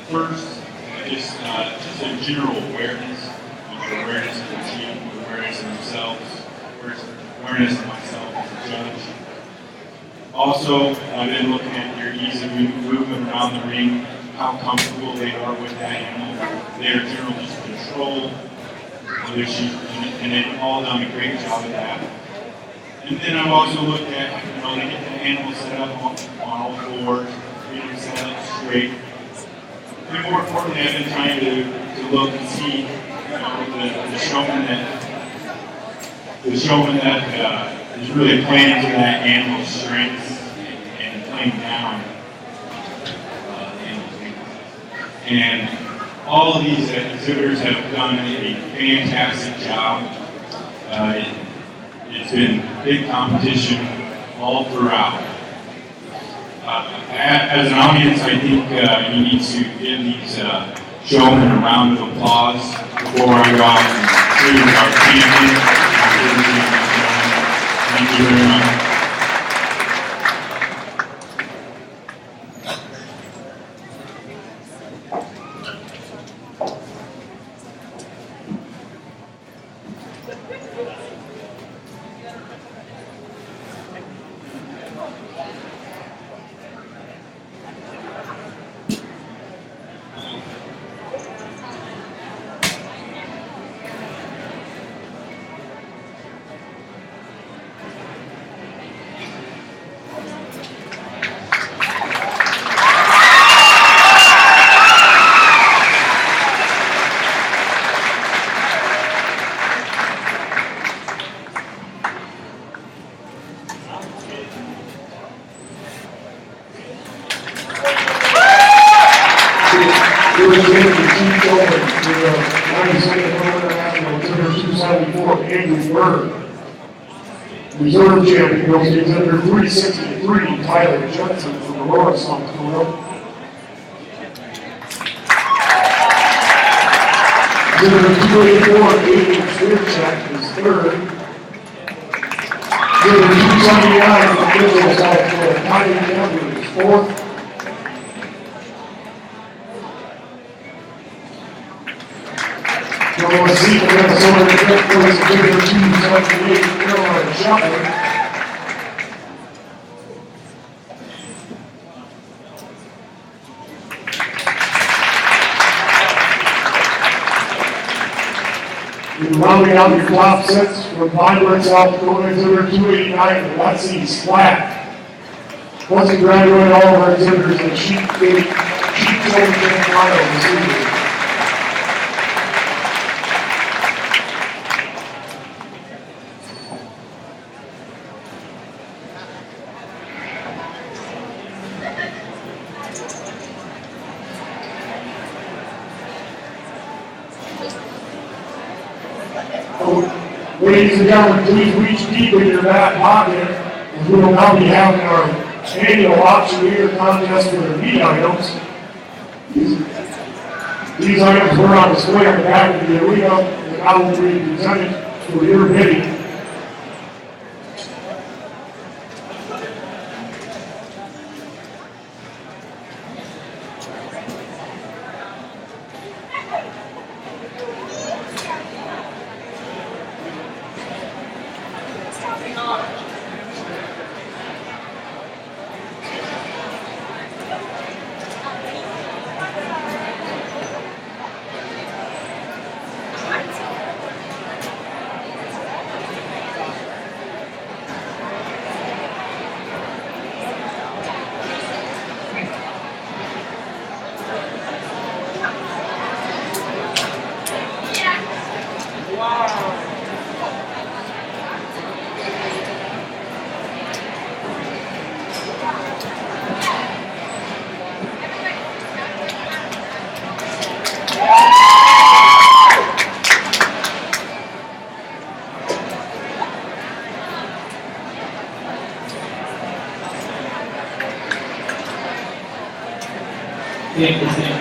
first just a general awareness of the sheep, awareness of themselves, awareness of myself as a judge. Also, I've been looking at their ease of movement around the ring, how comfortable they are with that animal, their general just control of their sheep, and they've all done a great job of that. And then I've also looked at, they get the animal set up on all fours, get them set up straight. And more importantly, I've been trying to look and see, the showman that is really playing to that animal's strengths and playing down the animal's weaknesses. And all of these exhibitors have done a fantastic job. It's been big competition all throughout. As an audience, I think you need to give these showmen a round of applause before I go out and choose our champion. Thank you very much. Reserve champion goes to Exhibitor 363, Tyler Johnson from Aurora, South Dakota. Exhibitor 284, Aiden Spearcheck is third. Exhibitor 279 from Mitchell, South Dakota, Tyler Campbell is fourth. Number 1 seed, Minnesota, was Exhibitor 278, Carolina Shepherd. Rounding out your top six from Vineland, South Dakota, Exhibitor 289, and that seat's flat. Once we graduate all of our exhibitors in sheep showing Carolina this evening. Ladies and gentlemen, please reach deep in your back pocket, as we will now be having our annual auctioneer contest for their meat items. These items were on display in the back of the arena, and now will be presented for your bidding. take this thing.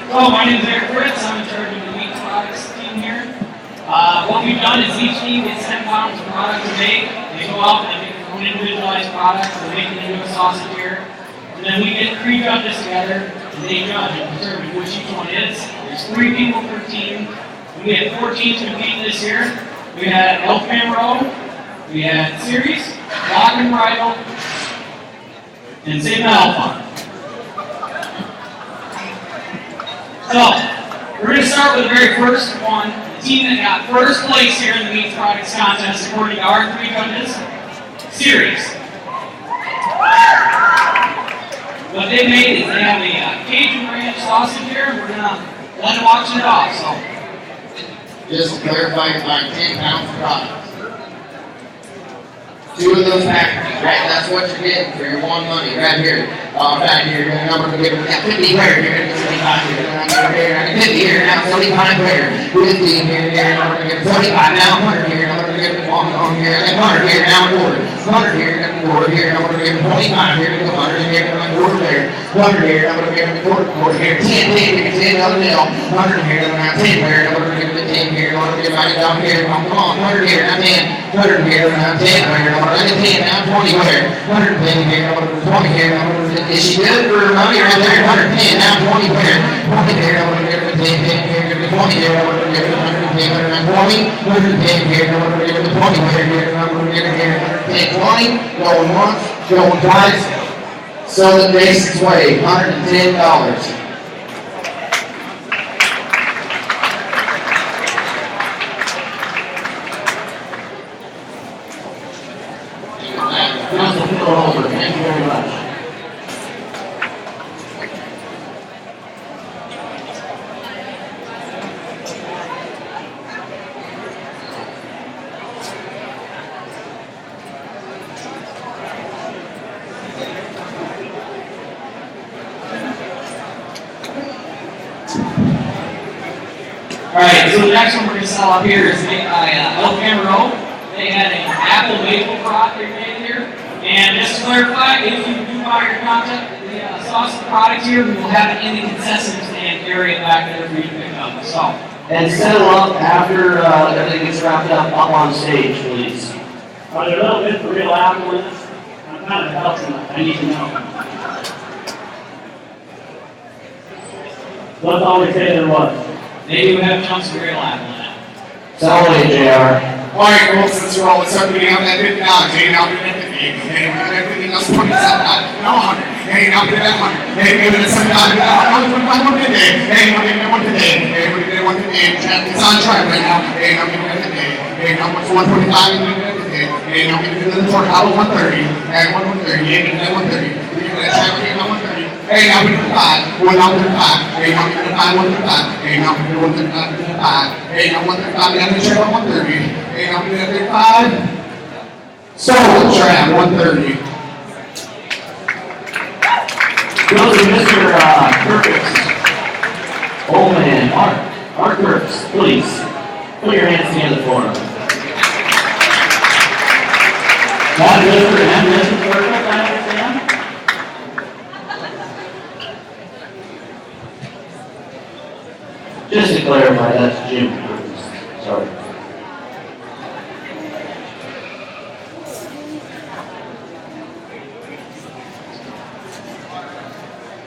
So my name is Eric Fritz. I'm in charge of the meat products team here. What we've done is each team gets 10 pounds of product to make. They go out and they make their own individualized products. They make it into a sausage here. And then we get 3 judges together and they judge and determine which each one is. There's 3 people per team. We had 4 teams competing this year. We had Elfman Row, we had Series, Lock and Bridle, and St. Alphon. So, we're going to start with the very first one. The team that got first place here in the meat products contest, according to our 3 judges, Series. What they made is they have a Cajun Ranch sausage here, and we're going to let them auction it off. So, just to clarify, you're buying 10 pounds of product. 2 of those packages, right? That's what you're getting for your one money right here. Back here, you're going to give them that 50 here, you're going to get 75 here, and I'm going to here, and 50 here, now 75 here, 50 here, and I'm going to get 75, now 100 here, and I'm going to get 1 here, and 100 here, now 100 here, and 100 here, and I'm going to give 25 here, and 100 here, and I'm going to there, 100 here, and I'm going to give them 40 here, 10, 10 another nail, 100 here, and I'm 10 here, and I'm going to give them 10 here, and I'm going to give them down here, come on, 100 here, and I'm 10, 100 here, and I'm 10 here, and I'm going to get 10, now 20 here, 110 here, and I'm going to 20 here, and I'm going to is she good for money right there? 110, now 20 here, 20 here, I'm going to give it 10 here, give it 20 here, I'm going to give it 110, 120, 110 here, I'm going to give it 20 here, I'm going to give it here, 110, 20, going once, going twice, so the basics way, $110. Thank you very much. Alright, so the next one we're going to sell up here is made by Elfman Row. They had an apple maple product they made here. And just to clarify, if you do buy your sausage product here, we will have it in the concession stand area back there for you to pick up. So, and settle up after everything gets wrapped up on stage, please. Are there a little bit for real apple in this? I'm kind of helping. I need to know. Let's always say there was. They do have chunks of real apple in it. Tell me, JR. All right, folks, since you're all start getting out that $50, hey, now give it that $50, hey, give it that $50, now $27, now $100, hey, now give it that $100, hey, give it that $7, now $25 one today, hey, now give it that one today, hey, we're giving it one today, it's on track right now, hey, now give it that today, hey, now what's 125, and give it that today, hey, now give it to the torque, how about 130, hey, 130, hey, give it that 130, give it that track, hey, now 130. Hey, now we do 5, 1 out of 5. Hey, now we do 5, 1 to 5. Hey, now we do 1 to 5. Hey, now 1 to 5. Now we check on 130. Hey, now we do 35. So, trap 130. Goes to Mr. Kirkus. Old man, Mark Kirkus, please. Put your hands together for him. That Mr. and Mrs. Kirkus, I understand. Just to clarify, that's Jim Kirkus. Sorry.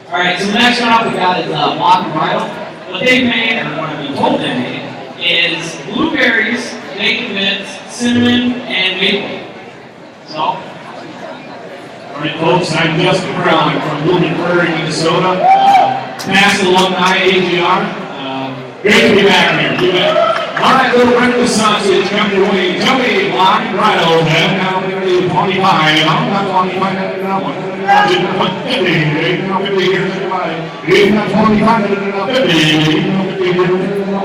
Alright, so the next one up we got is Lock and Bridle. What they've made, or what I've been told they made, is blueberries, baked bits, cinnamon, and maple. So, Alright folks, I'm Justin Brown from Blooming Prairie, Minnesota. Past alumni AGR. Great to be back here. You bet. Alright, little breakfast sausage coming your way. Tell me, Lock and Bridle, and now we're going to party pie. I'm not talking about that now. Didn't put 50, didn't know 50 here, 55. Didn't have 25, didn't know 50. Didn't know 50 here, didn't know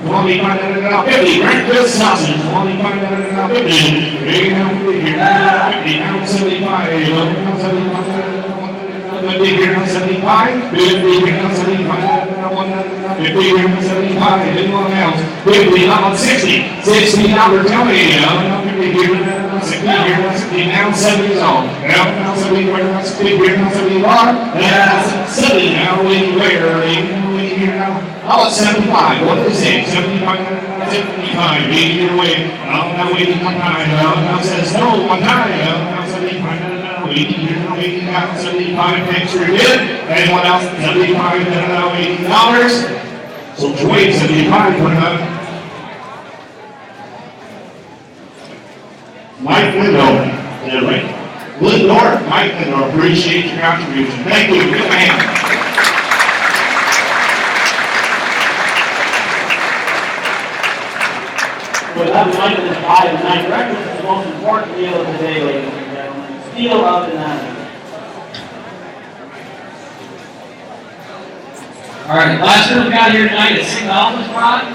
25, didn't know 50. Breakfast sausage, 25, didn't know 50. Didn't know 50 here, didn't know 50. Now 75, now 75. 50 here, now 75. 50 here, now 75. 50 here, now 75. Didn't want else. 50, now 60. 60, now we're telling you. 50 here, now 60 here, now 60. 60 now, 70 on. Now 70 where now 60 here, now 70 bar. Now 70 now, waiting where, waiting here now. Oh, it's 75. What is it? 75, 75, 80 here, wait. Oh, now waiting one time. Now says no one time. Now 75, now 80 here, now 80 now, 75. Thanks for good. Anyone else? 75, now $80. So Dwayne 75 for now. Mike Lindor, is that right? Lindor, Mike Lindor, appreciate your contribution. Thank you, good man. Without reminding this pie tonight, breakfast is the most important meal of the day, ladies and gentlemen. Steal of the night. All right, last one we got here tonight is St. Albans brat.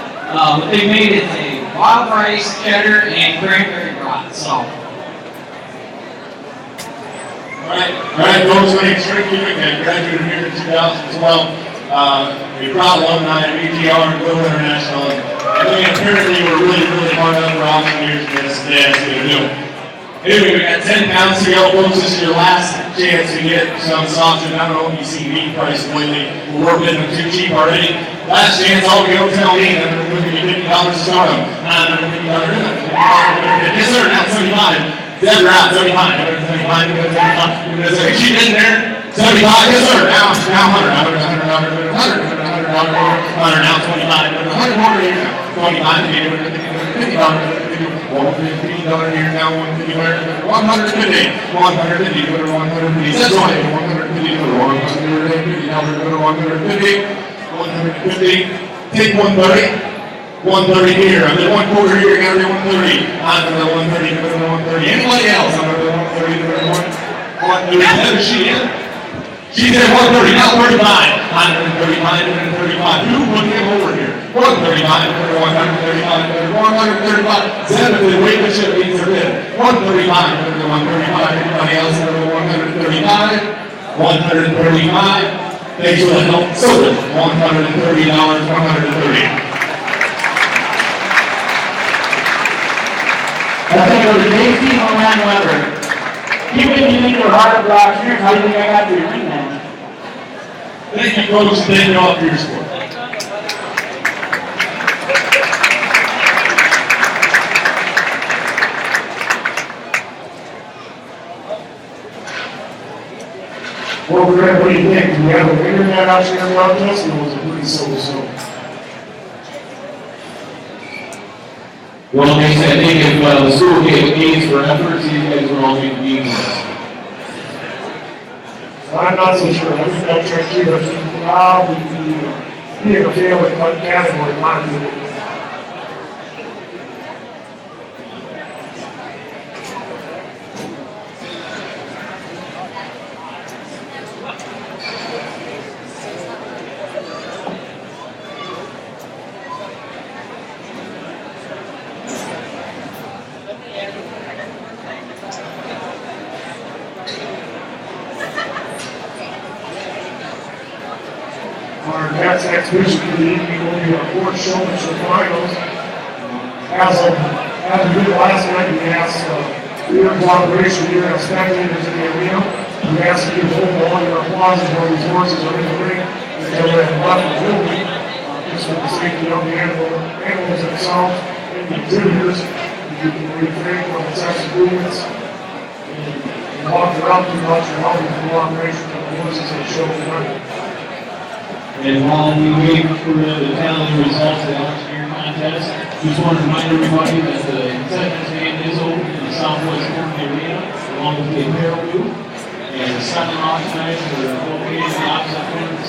What they made is a wild rice, cheddar, and cranberry brat. So. All right, folks, my name's Rick Hewitt. I graduated here in 2012. We're proud alumni of ETR and Global International. And we apparently were really hard up for all the years in this SDSU. Anyway, we got 10 pounds to go, folks. This is your last chance to get some sausage. I don't know if you see meat prices lately. We're bidding them too cheap already. Last chance, all you go tell me that we're going to give you $50 to start them. $50. Yes, sir, now 75. Deborah out, 75. 75. She's in there. 75, yes, sir. Now 100. 100, now 25. 100 more here. 25. $50. $150 here now, $150. 150. 150. Go to 150. That's right. 150. Go to 150. Now we're going to 150. 150. Take 130. 130 here. I'm at 140 here. Got to be 130. I'm at 130. Go to 130. Anybody else? I'm at 130. Go to 130. There she is. She's at 130. Now 35. 135. 135. Who put him over here? 135. 135. 135. Seven. The weight of ship means they're in. 135. 135. Anybody else? 135. 135. Thanks for the help. So $130. 130. That's going to go to JC Moran Weber. Even if you think you're hard to block here, how do you think I got to your ring match? Thank you, folks. Thank you all for your support. Well, Greg, what do you think? Do we have a winner in that out here around us, or was it pretty so-so? Well, I think if the school gave A's for efforts, these guys were all going to be winners. I'm not so sure. I think that trick here, but probably be in a fairly category, in my opinion. Our next exhibition for the evening will be our fourth showman's for finals. As we did last night, we asked your cooperation here as spectators in the arena. We ask you to hold all your applause while these horses are in the ring until they're left the building. Just for the safety of the animals themselves and the exhibitors. You can refrain from excessive movements and walk around too much or help with the cooperation of the horses that show tonight. And while we wait for the tally results of the auctioneer contest, just want to remind everybody that the second stand is open in the Southwest Corner Arena, along with the apparel booth. And the second auction items are located in the opposite corner of the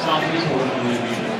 southeast corner of the arena.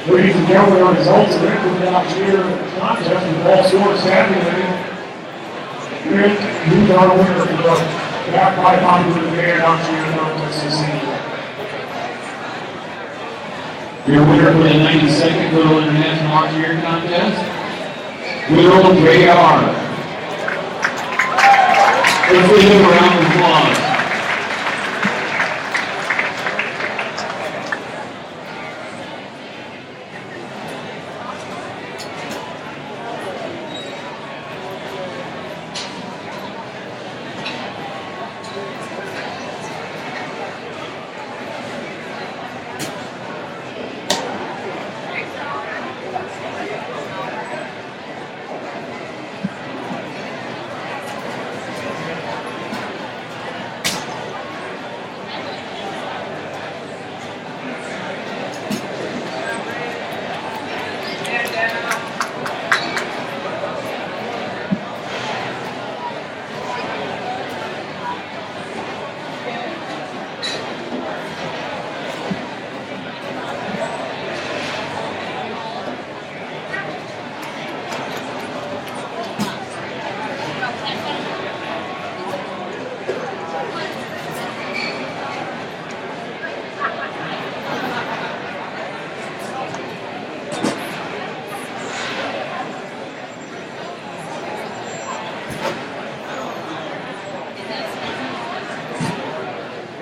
Ladies and gentlemen, our results of the last year contest with all sports happening. Who's our winner for the back by popular demand auction contest this evening? Your winner for the 92nd Little International Auctioneer Contest, Little JR. Let's give him a round of applause.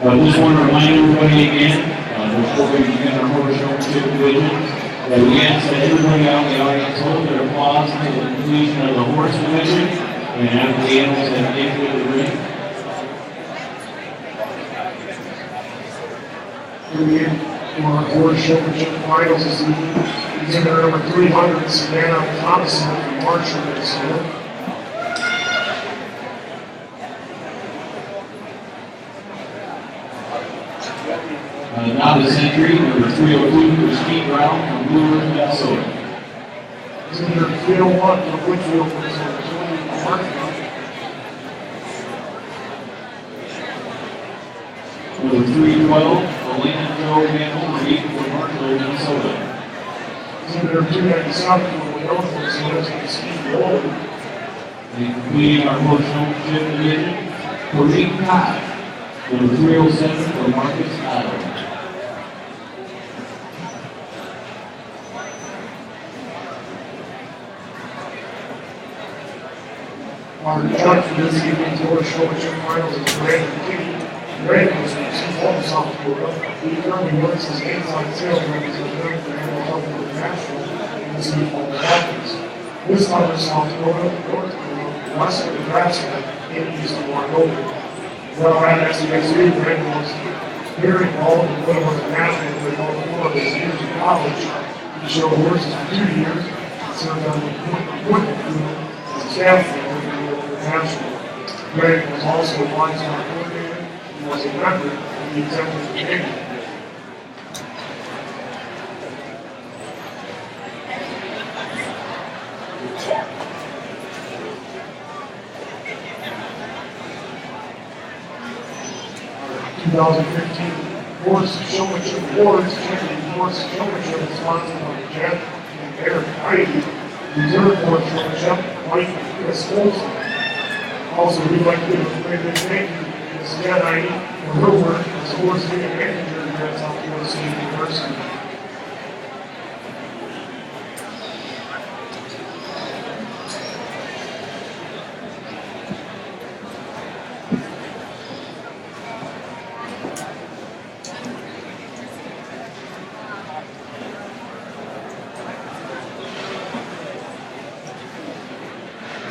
I just want to remind everybody again, before we begin our horse showmanship division, that we ask that everybody out in the audience hold their applause until the conclusion of the horse division, and after the animals have entered the ring. For our horse showmanship finals this evening, exhibit number 300, Savannah Thompson from Marshall, Minnesota. Novice entry, number 302, Christine Brown from Blue Earth, Minnesota. Exhibit 301 from Whitfield, Minnesota. Number 312, Elena Jo Van Reed from Marshall, Minnesota. Exhibit 297 from Winona, Minnesota. Steve Walden. And completing our horse showmanship division, Kareem Todd, number 307 from Marcus, Iowa. Our judge for this evening's horse showmanship finals is Brandon Kitty. Brandon was from Sioux Falls, South Dakota. He currently works as inside sales representative for Animal Health International in the Sioux Falls office. This covers South Dakota, North Dakota, western Nebraska, and eastern Wyoming. While at SDSU, Brandon was very involved in Little International with all four of his years in college. He showed horses for 2 years, served on the equipment field as a staff member for Little International. Brandon was also a livestock coordinator and was a member of the executive committee. Our 2015 Horse Showmanship Awards, Champion Horse Showmanship is sponsored by Jeff and Eric Heidi. Reserve Horse Showmanship, Mike and Chris Olson. Also, we'd like to give a very big thank you to Ms. Jen Heidi for her work as a horse leading manager at South Dakota State University.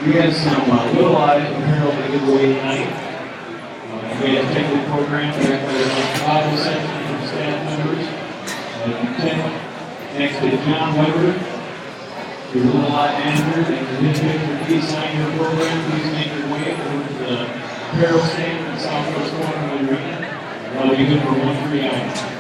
We have some Little Eye apparel to give away tonight. We have taken the program back with a Bible section from staff members. Next to John Weber, your Little Eye manager, and for his picture, please sign your program. Please make your way over to the apparel stand in the southwest corner of the arena. That'll be good for 1 free item. 2015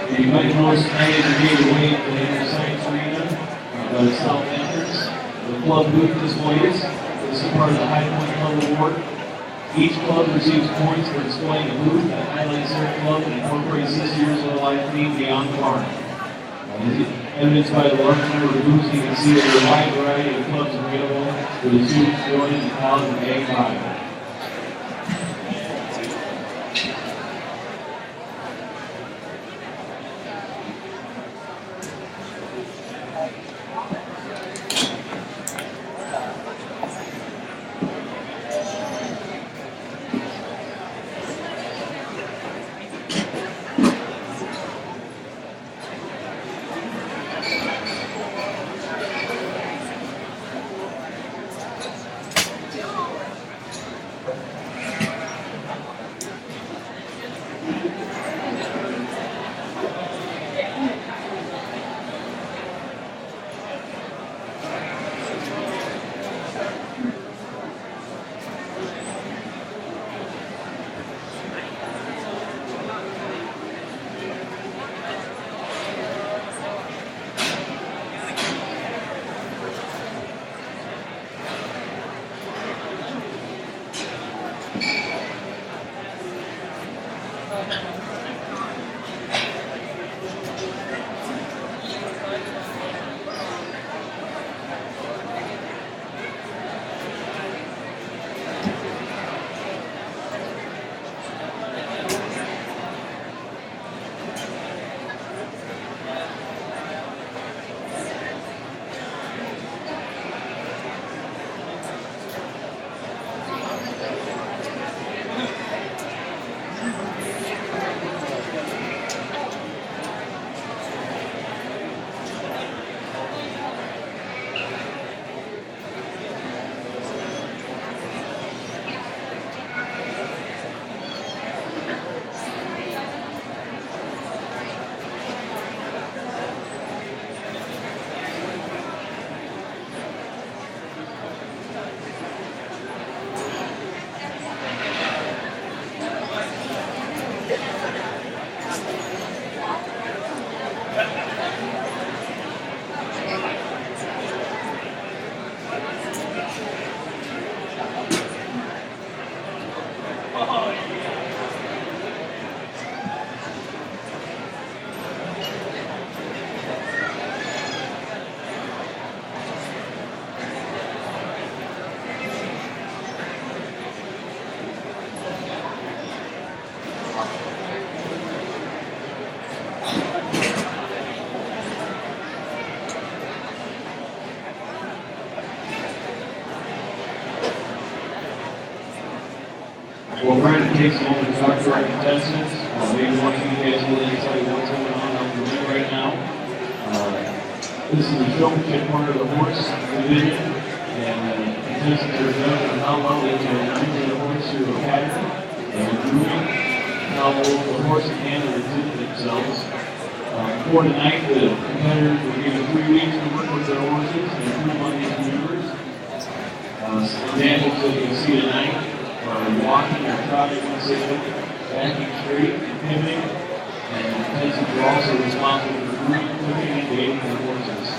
The United North United Brigade away at the Inner Science Arena by the south entrance. The club booth displays. This is part of the High Point Club Award. Each club receives points for displaying a booth that highlights their club and incorporates this year's live theme beyond the barn. Evidenced by the large number of booths, you can see that there are a wide variety of clubs available for the students joining the College of Ag 5. Well, Brandon takes a moment to talk to our contestants. Maybe one of you guys will tell you what's going on the ring right now. This is the showmanship part of the horse division, and contestants are judged on how well they can maneuver the horse through a pattern and grooming, how well the horse can handle and exhibit themselves. For tonight, the competitors were given 3 weeks to work with their horses and improve on these maneuvers. Examples that you can see tonight are walking or trotting once they look, backing straight and pivoting, and contestants are also responsible for grooming, cooking, and baiting their horses.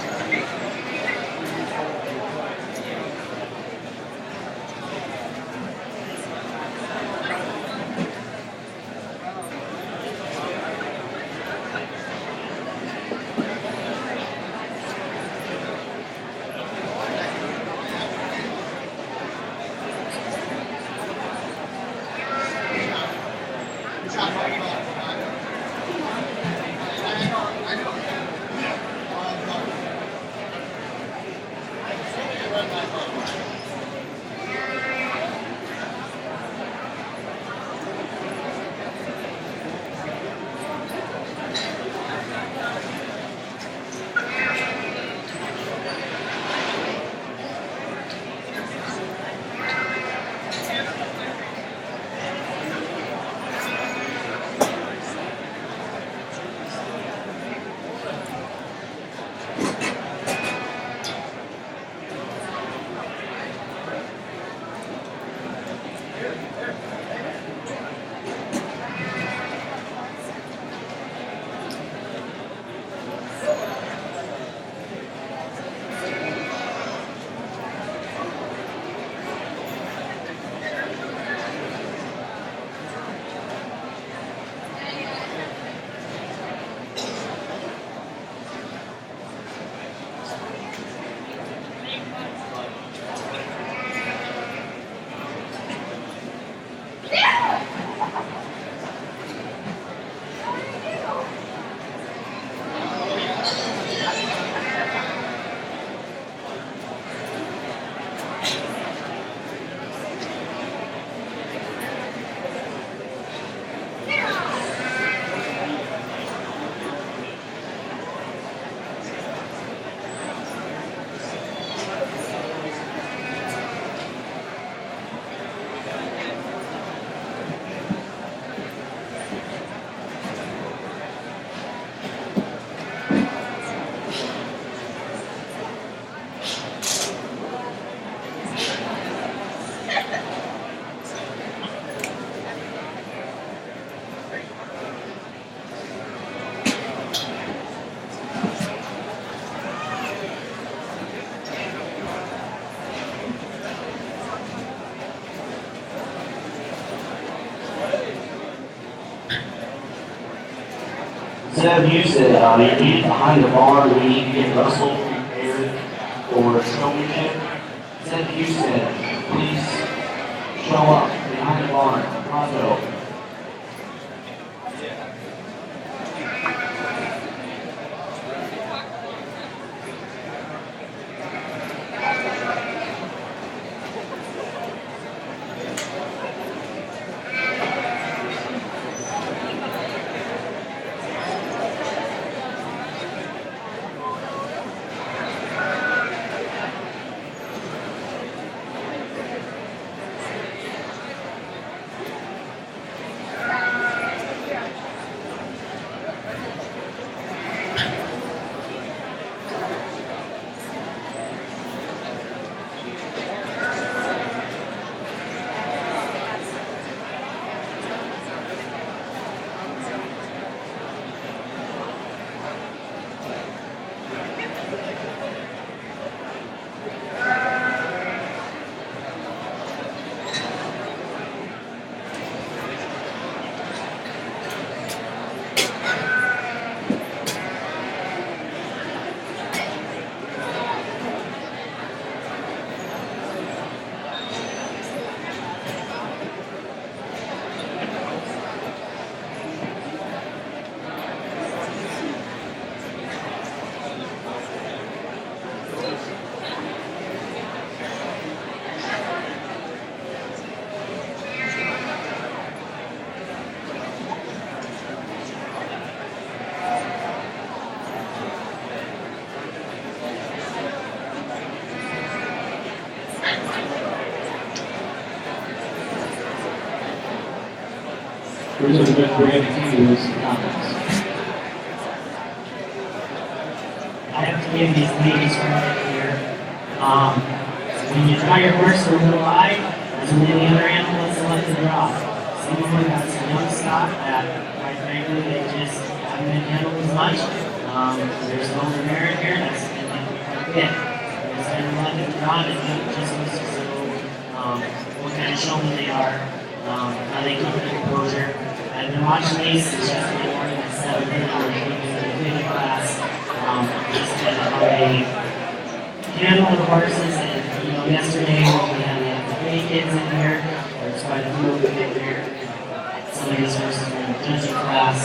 Instead of Houston, you're needed behind the bar. We need to get Russell prepared for showmanship. Instead of Houston, please show up behind the bar. Pronto. Representative Brandon Key with some comments. I have to give these ladies credit here. When you try your worst for little eye, there's many other animals that like to draw. Some of them got some young stock that, quite frankly, they just haven't been handled as much. There's no merit here, that's been like quite a bit. There's been a lot of drawn and just so what kind of showman they are, how they keep their composure. I've been watching these since yesterday morning at 7 a.m. in the class. Just kind of how they handle the horses. And, yesterday when we had the big kids in here, there's quite a few of them in here. Some of these horses are in the judging class.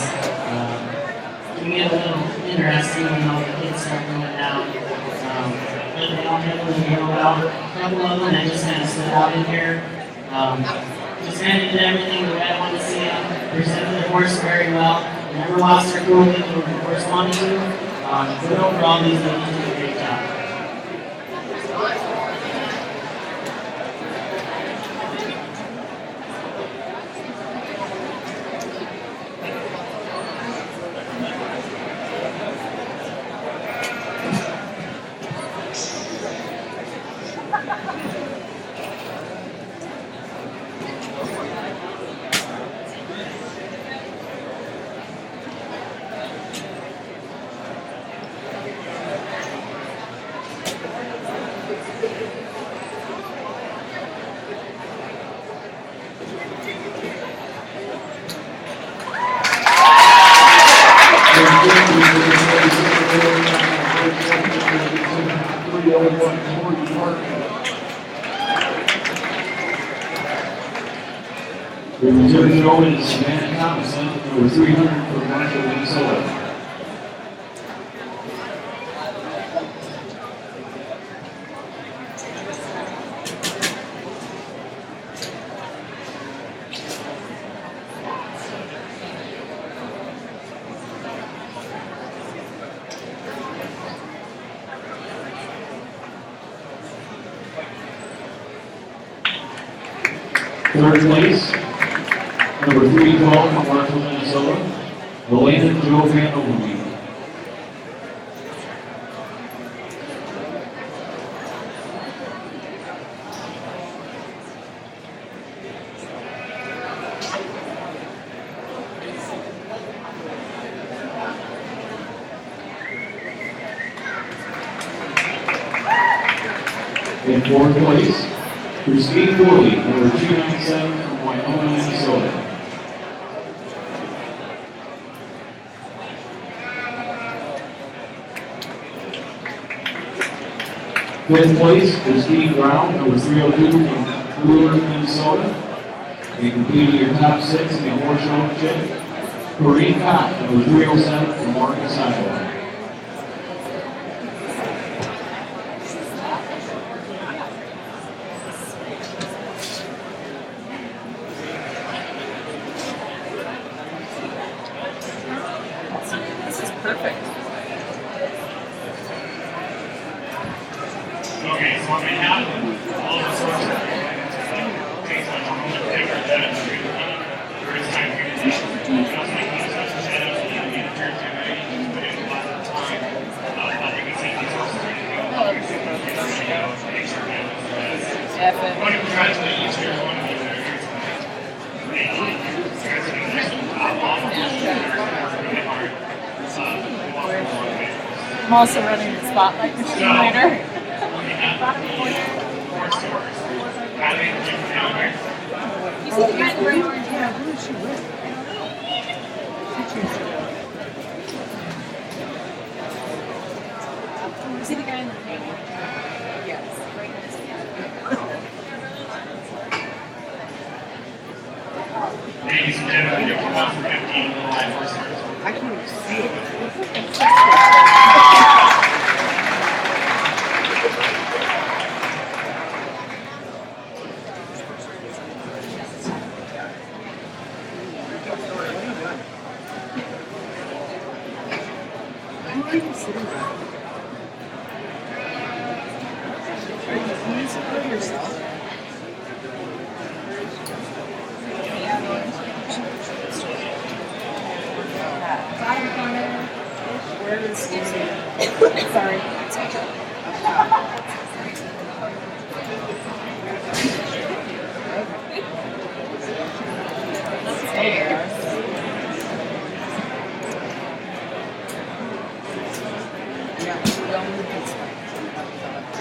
It can get a little interesting when all the kids start going down. But they all handle it real well. A couple of them that just kind of stood out in here. Just kind of did everything the way I wanted to see them. Presented the horse very well. Never lost their cool when the horse wanted to. But overall, these ladies did a great job. Representative Joe is Savannah Thompson, number 300 for Marshall, Minnesota. Third place, number 312 from Marshall, Minnesota, Elena Jo Van Overby. In fourth place, Christine Worley, number 297 from Wyoming, Minnesota. Fifth place is Steve Brown, number 302 from Brewer, Minnesota. You completed your top 6 in the horse showmanship. Kareem Cox, number 307 from Marcus, Iowa. This is perfect. Okay, so on behalf of all of us who are takes a moment to take our demonstration for his time here today. And also making a special shout out to the entire committee who's put in a lot of time helping us get these horses ready to go. Make sure we have I want to congratulate each and every one of you that are here tonight. Thank you. You guys are doing excellent job. All of you are working really hard. I'm also running the spotlight machine later. You see the guy in the red orange? Yeah, blue shoe. You see the guy in the pink? Yes, right in his Ladies and gentlemen, you're 2015 live horse starts. I can't even see it. Who are you sitting with? Can you support yourself? bottom corner. Where is Sorry.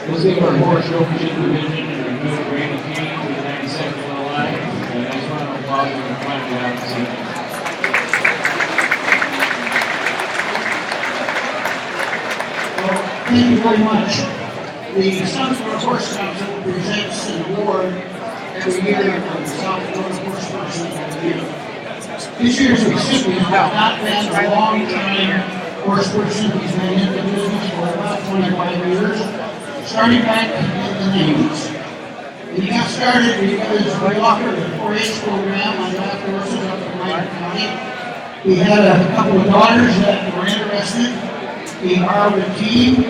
Let's give our horse showmanship division and our good Randy King for the 92nd one alive. And next one, I'll probably find you out soon. Thank you very much. The South Florida Horse Council presents an award every year for the South Florida Horse Person of the Year. This year's recipient has not been a long-time horse person. He's been in the business for about 25 years, starting back in the 80s. He got started because we offered a 4-H program on draft horses up in Minor County. He had a couple of daughters that were interested. He borrowed a team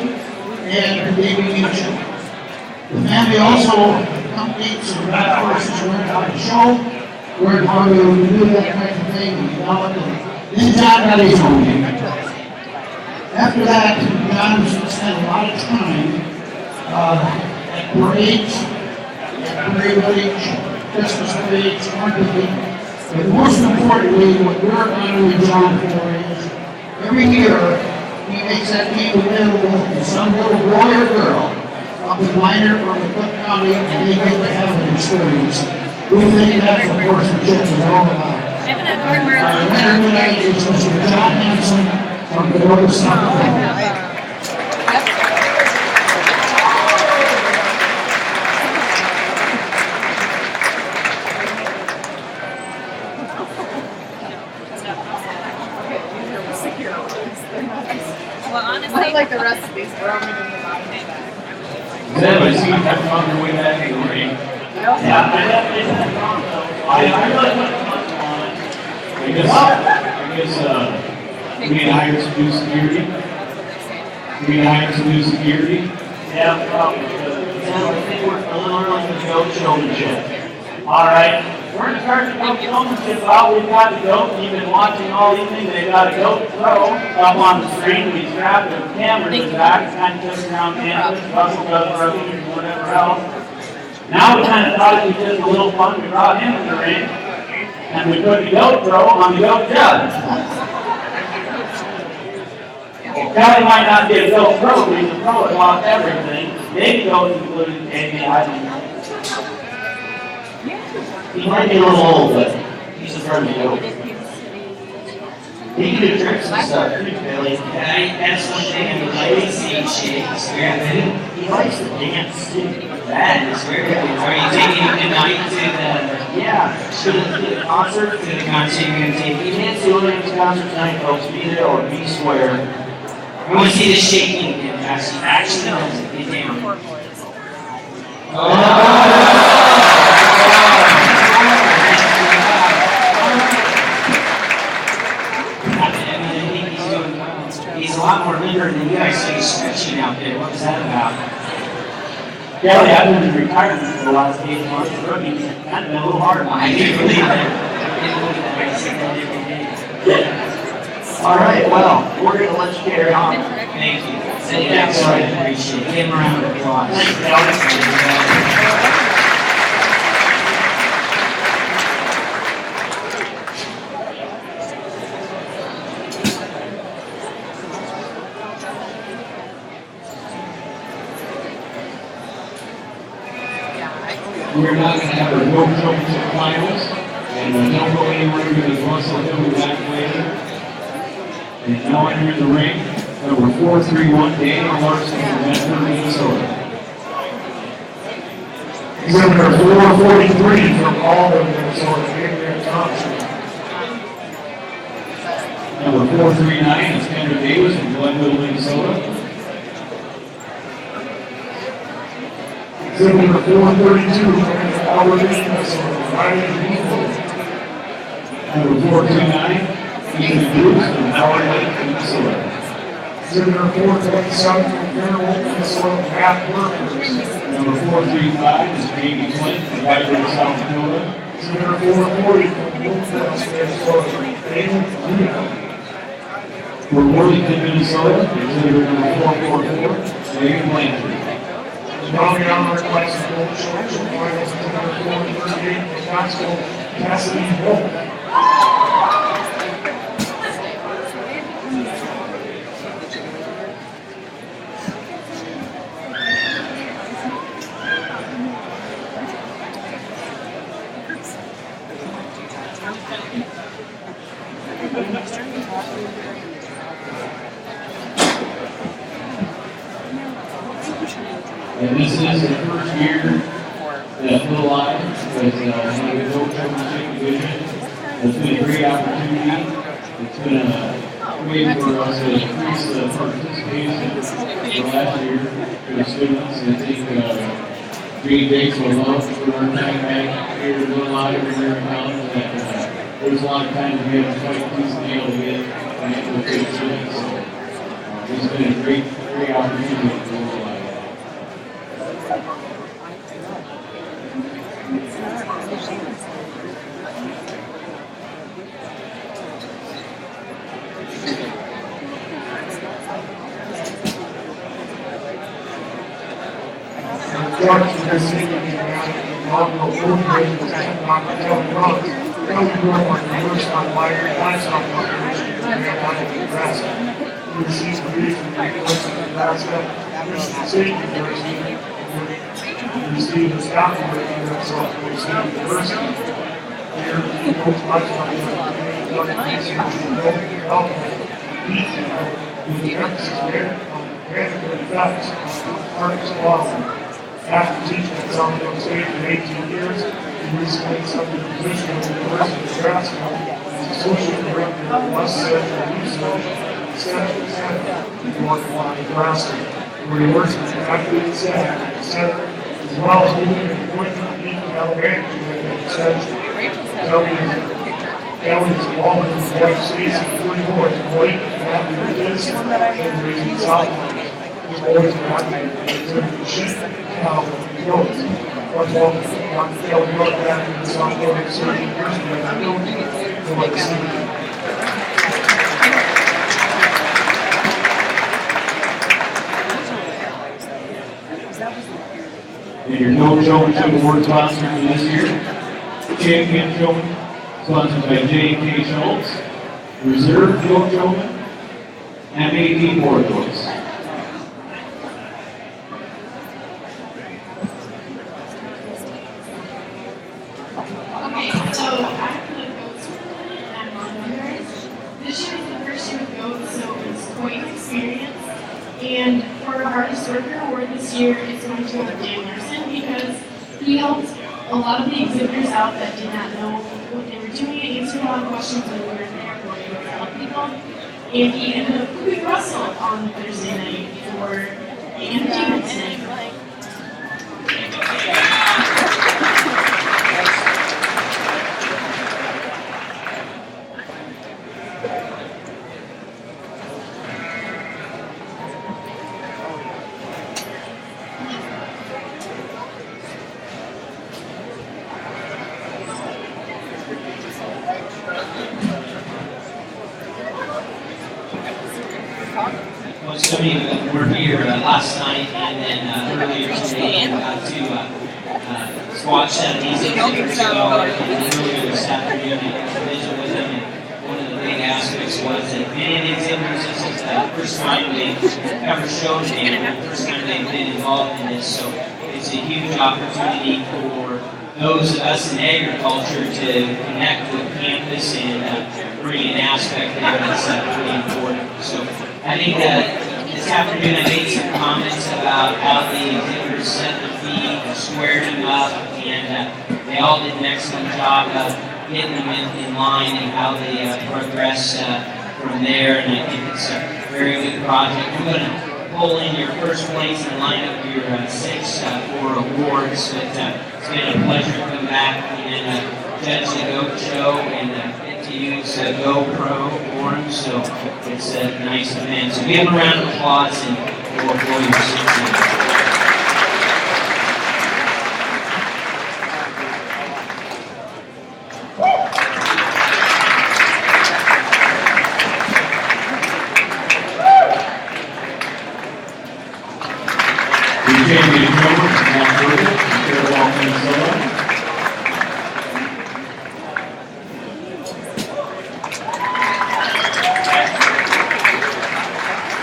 and they became show. The family also accompanied some draft horses, learned how to show, learned how to do that kind of thing, and developed it. Then John got his own game. After that, John spent a lot of time at parades, at parade village, Christmas parades, but most importantly, what we're honoring John for is every year he makes that team available to some little boy or girl up in Minor or in Cook County, and they get to have an experience. We think that's what horsemanship is all about. Our winner tonight is Mr. John Hanson from the North South Florida. Well, honestly, I like the rest of these thrown in the bottom bag. Zeb, I see you have found your way back in the ring. Yeah, I really put much on it. I guess we need to hire some new security. We need to hire some new security. Yeah, probably. I think we're a little early to go showmanship. All right. We're going to start the goat showmanship out. We've got the goat. You've been watching all evening. They've got a goat throw up on the screen. We strapped the cameras in the back, kind of took around campus, Russell does rugby and whatever else. Now we kind of thought it'd be just a little fun. We brought him in the ring, and we put the goat throw on the goat judge. Kelly might not be a goat throw, but he's a pro at lost everything. Maybe goats included maybe, I don't know. He might be a little old, but he's a friendly goat. He can do tricks and stuff too, Billy. That's one thing I like to see shakes. He likes to dance too. That is very good. Are you taking him tonight to the concert? To the concert you're going to take. You can't see Williams' concert tonight, folks. Be there or be square. I want to see the shaking again. Actually does it. Get down. He's a lot more limber than you guys say stretching out there. What was that about? Yeah, I've been in retirement for the last 8 months. Rookie, kind of been a little hard. I can't believe that. All right, well, we're going to let you carry on. Thank you. Thanks, I appreciate it. Give him a round of applause. Thank you. We're not going to have our World Championship finals, and don't go anywhere because Russell will be back later. And now entering the ring, number 431, Daniel Larson from Medford, Minnesota. Examiner 443 from Alden, Minnesota, Adrian Thompson. Number 439 is Kendra Davis from Glenville, Minnesota. Examiner 432 from Albert, Minnesota, Ryan Beagle. Number 429, Ethan Bruce from Howard Lake, Minnesota. Examiner 427 from Fairhope, Minnesota, Matt Workers. Number 435 is Jamie Flint from Whitehorse, South Dakota. Examiner 440 from Wilkes, Minnesota, Daniel Luna. For Worthington, Minnesota, exhibitor number 444, Megan Blanchard. Rounding out our class of gold shorts and finals, number 438, Wisconsin, Cassidy Wolf. And this is the first year that Little Line was having a World Championship division. It's been a great opportunity. It's been a way for us to increase the participation for last year for the students. And I think Green Days will love for our time back here in Little Line every year in town. There's a lot of times we have to fight tooth and nail to get financial good students. So it's been a great opportunity for Little Line. George this evening, inaugural movement was Dr. Kevin Ross. Kelly grew up on the first on Library Livestock Operation in Nebraska. He received degrees from the University of Nebraska, Michigan State University, and received his doctorate from Southern State University. Here, he knows much about the research in alcohol, with the emphasis on management effects on Arctic wildlife. After teaching at Southern State for 18 years, he recently accepted a position at the University of Nebraska as Associate Director of West Central Research in Central Center in North Nebraska, where he works with faculty and staff at the center, as well as moving an appointment to the elementary extension. Kelly is involved in his wife Stacy, 3 boys, Blake, Matthew, and Jason, and raising Southland. He's always been active in sheep, cow, and goats. Once Dr. Kelly York after the South Dakota State University as a goat for like And your Goat Championship Award sponsor for this year, Champion Showman, sponsored by J.K. Schultz, Reserve Goat Showman, MAD Board Goats. Okay, so after the goats were and I'm on this year's And for our hardest worker award this year, it's going to Dan Larson because he helped a lot of the exhibitors out that did not know what they were doing and answered a lot of questions when we were there for to help people. And he ended up putting Russell on Thursday night for the entertainment tonight. Well, so many of them were here last night and then earlier today and got to watch some of these exhibitors go and earlier this afternoon and visit with them. And one of the big aspects was that many of the exhibitors, this is the first time they've ever showed them, the first time they've been involved in this. So it's a huge opportunity for those of us in agriculture to connect with campus and bring an aspect in that's really important. So I think that this afternoon I made some comments about how the exhibitors set the feet, squared them up, and they all did an excellent job of getting them in line and how they progress from there. And I think it's a very good project. I'm going to pull in your first place and line up your 6 for awards. But it's been a pleasure to come back and judge the GOAT show and to use GoPro for them, so it's a nice event. So give them a round of applause and we'll blow your seats in. The champion member, Matt Burger, from Fairwell, Minnesota.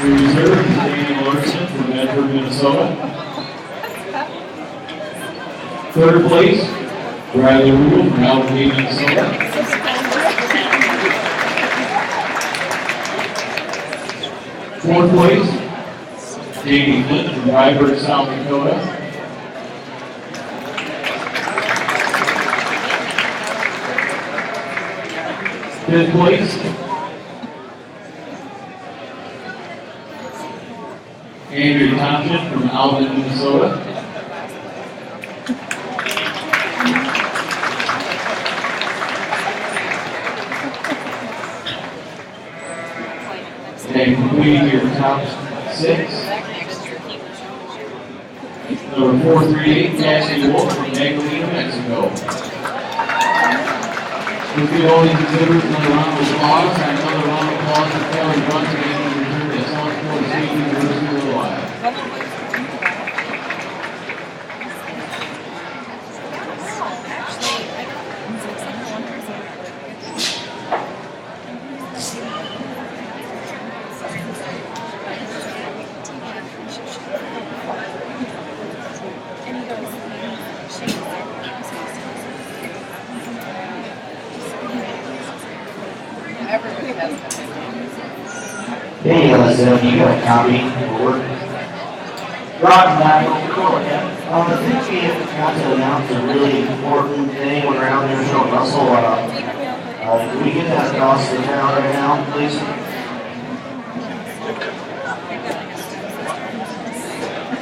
The reserve is Daniel Larson from Medford, Minnesota. Third place, Bradley Rule from Albuquerque, Minnesota. Fourth place, Jamie Flint from Rybert, South Dakota. Fifth place, Andrew Thompson from Alvin, Minnesota. And completing your top 6. Number 438, Cassidy Wolf from Magdalena, Mexico. Let's give all these exhibitors another round of applause and another round of applause for Kelly Brunson and the return to South Florida State University of Hawaii. Hey, Elizabeth, you got a copy for work? Roger that, go ahead. I think we forgot to announce a really important thing when we're out there showing Russell. Can we get that across the town right now, please?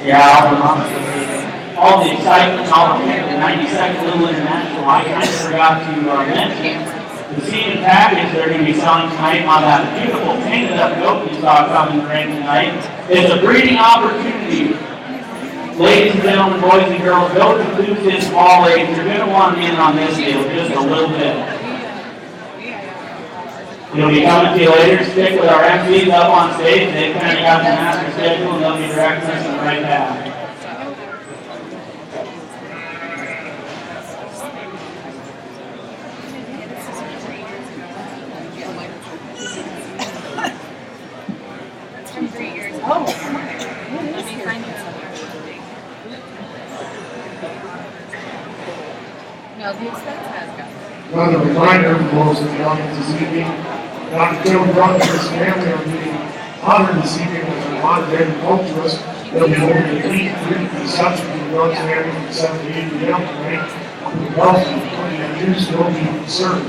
Yeah, all the excitement, all the 92nd Little International, I kind of forgot to mention. The season package they're going to be selling tonight on that beautiful painted up goat you saw coming right tonight. It's a breeding opportunity. Ladies and gentlemen, boys and girls, goat enthusiasts, all ages, you're going to want to be in on this deal just a little bit. It'll be coming to you later. Stick with our MCs up on stage. They've kind of got the master schedule and they'll be directing us in the right path. From 3 years. Oh, okay. Let me find it. No, the expense has gone. Another reminder for those in the audience this evening, Dr. Joe Brunson and his family are being honored this evening with modern agriculturists, they'll be over the 83 consumption of the runs area from 70 to 80 down tonight. The wealth of the use will be concerned.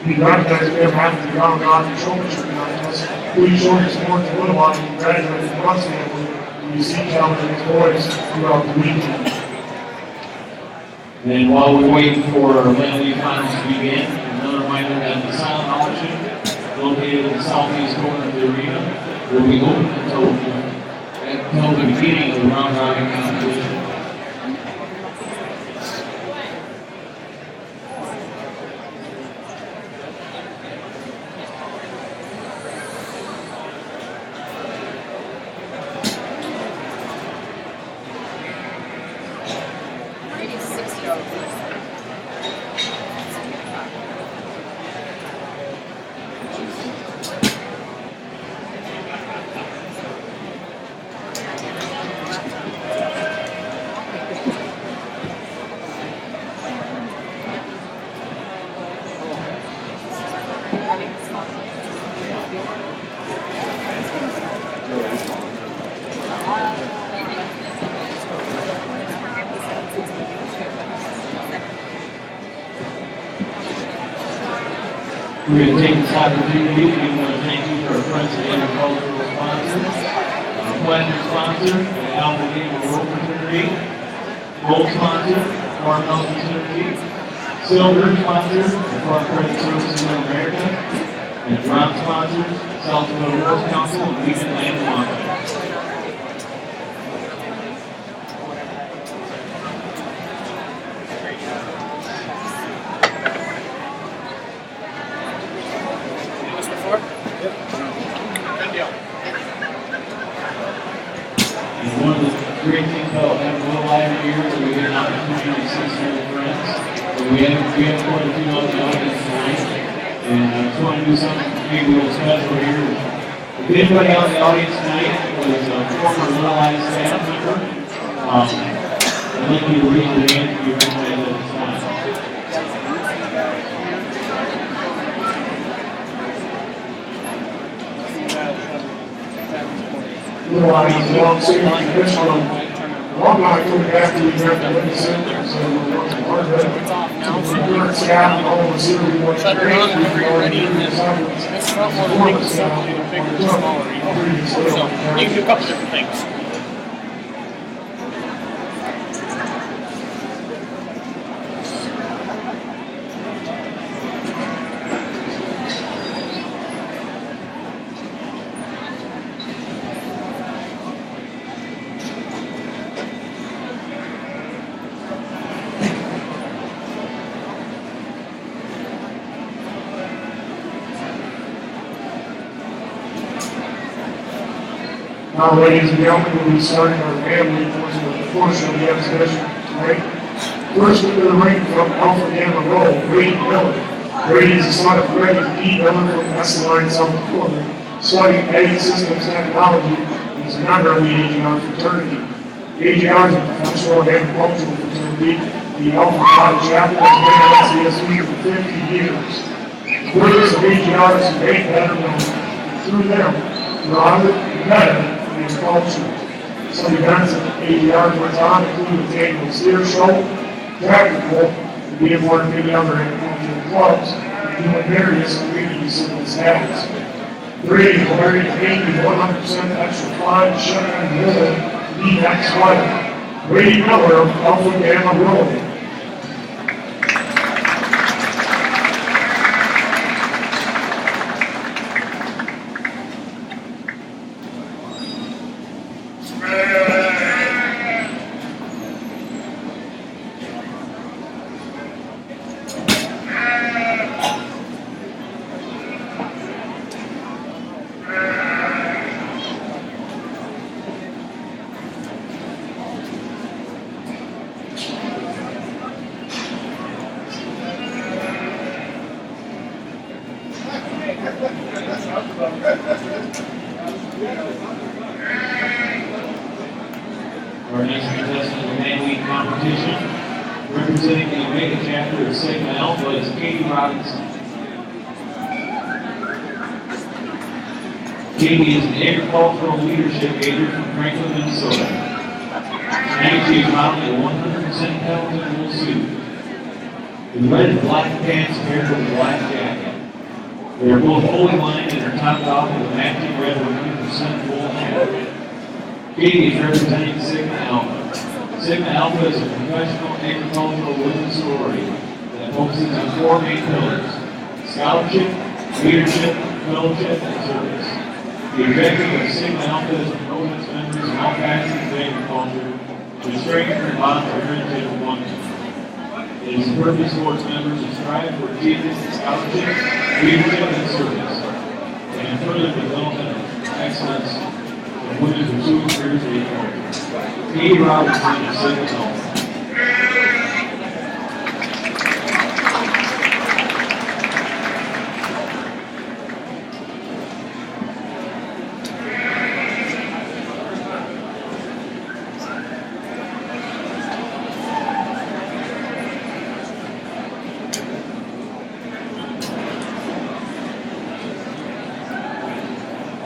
We recognize we have having the ground on the shoulders contest. Please show your support to Little Rock and graduate from Russ family. And you see Calvin and his boys throughout the weekend. And while we're waiting for Land League finals to begin, another reminder that the silent auction located in the southeast corner of the arena will be open until the beginning of the round robin competition. We're going to take this opportunity. We want to thank you for our friends and agricultural sponsors, our platinum sponsor, the Alpha Gamma World Fraternity, gold sponsor, Farm Health Fraternity, silver sponsor, the Farm Credit Services of America, and bronze sponsors, South Dakota World Council, and Legion Land Sponsor. And one of the great things about having a little live here is we get an opportunity to see some old friends. So we have quite a few out in the audience tonight. And I just want to do something maybe a little special here. If anybody out in the audience tonight was a former Little Live staff member, I'd like you to raise your hand if you recognize at this time. Little Rock's long series this one. Long night coming back to the American League Center, so we're working hard at it. We're current staff and all of the series we want to create. We've already in this front one, I think it's either bigger or smaller. So you can do a couple different things. Now, ladies and gentlemen, we'll be starting our family portion of the exhibition tonight. First into the ring from Alpha Gamma Roll, Brady Miller. Brady is the son of Greg D. Miller from Esseline, South Dakota, studying Ag Systems Technology, and is a member of the AGR fraternity. AGR is a professional and agricultural fraternity. The Alpha Gamma chapter has been at SDSU for 50 years. The purpose of AGR is to make better men. Through them, Robert, better, and culture. Some events that AGR puts on include the annual steer show, tractor pull, and being one of many other agricultural clubs, and doing various community civil status. Brady is married to Amy 100% extra fine, sugar, and wool to be next wife. Brady Miller of Alpha Gamma Road. Our next contestant in the Man Week competition, representing the Omega chapter of Sigma Alpha, is Katie Robinson. Katie is an agricultural leadership major from Franklin, Minnesota. And she is modeling a 100% Pendleton wool suit. The red and black pants paired with a black jacket. They are both fully lined and are topped off with a matching red 100% wool hat. Katie is representing Sigma Alpha. Sigma Alpha is a professional agricultural women's sorority that focuses on 4 main pillars: scholarship, leadership, fellowship, and service. The objective of Sigma Alpha is to promote its members in all facets of agriculture to strengthen and bond their heritage of one. It is a purpose for its members to strive for achievement in scholarship, leadership, and service, and further development of excellence in women pursuing careers in agriculture. Katie Robinson of Sigma Alpha.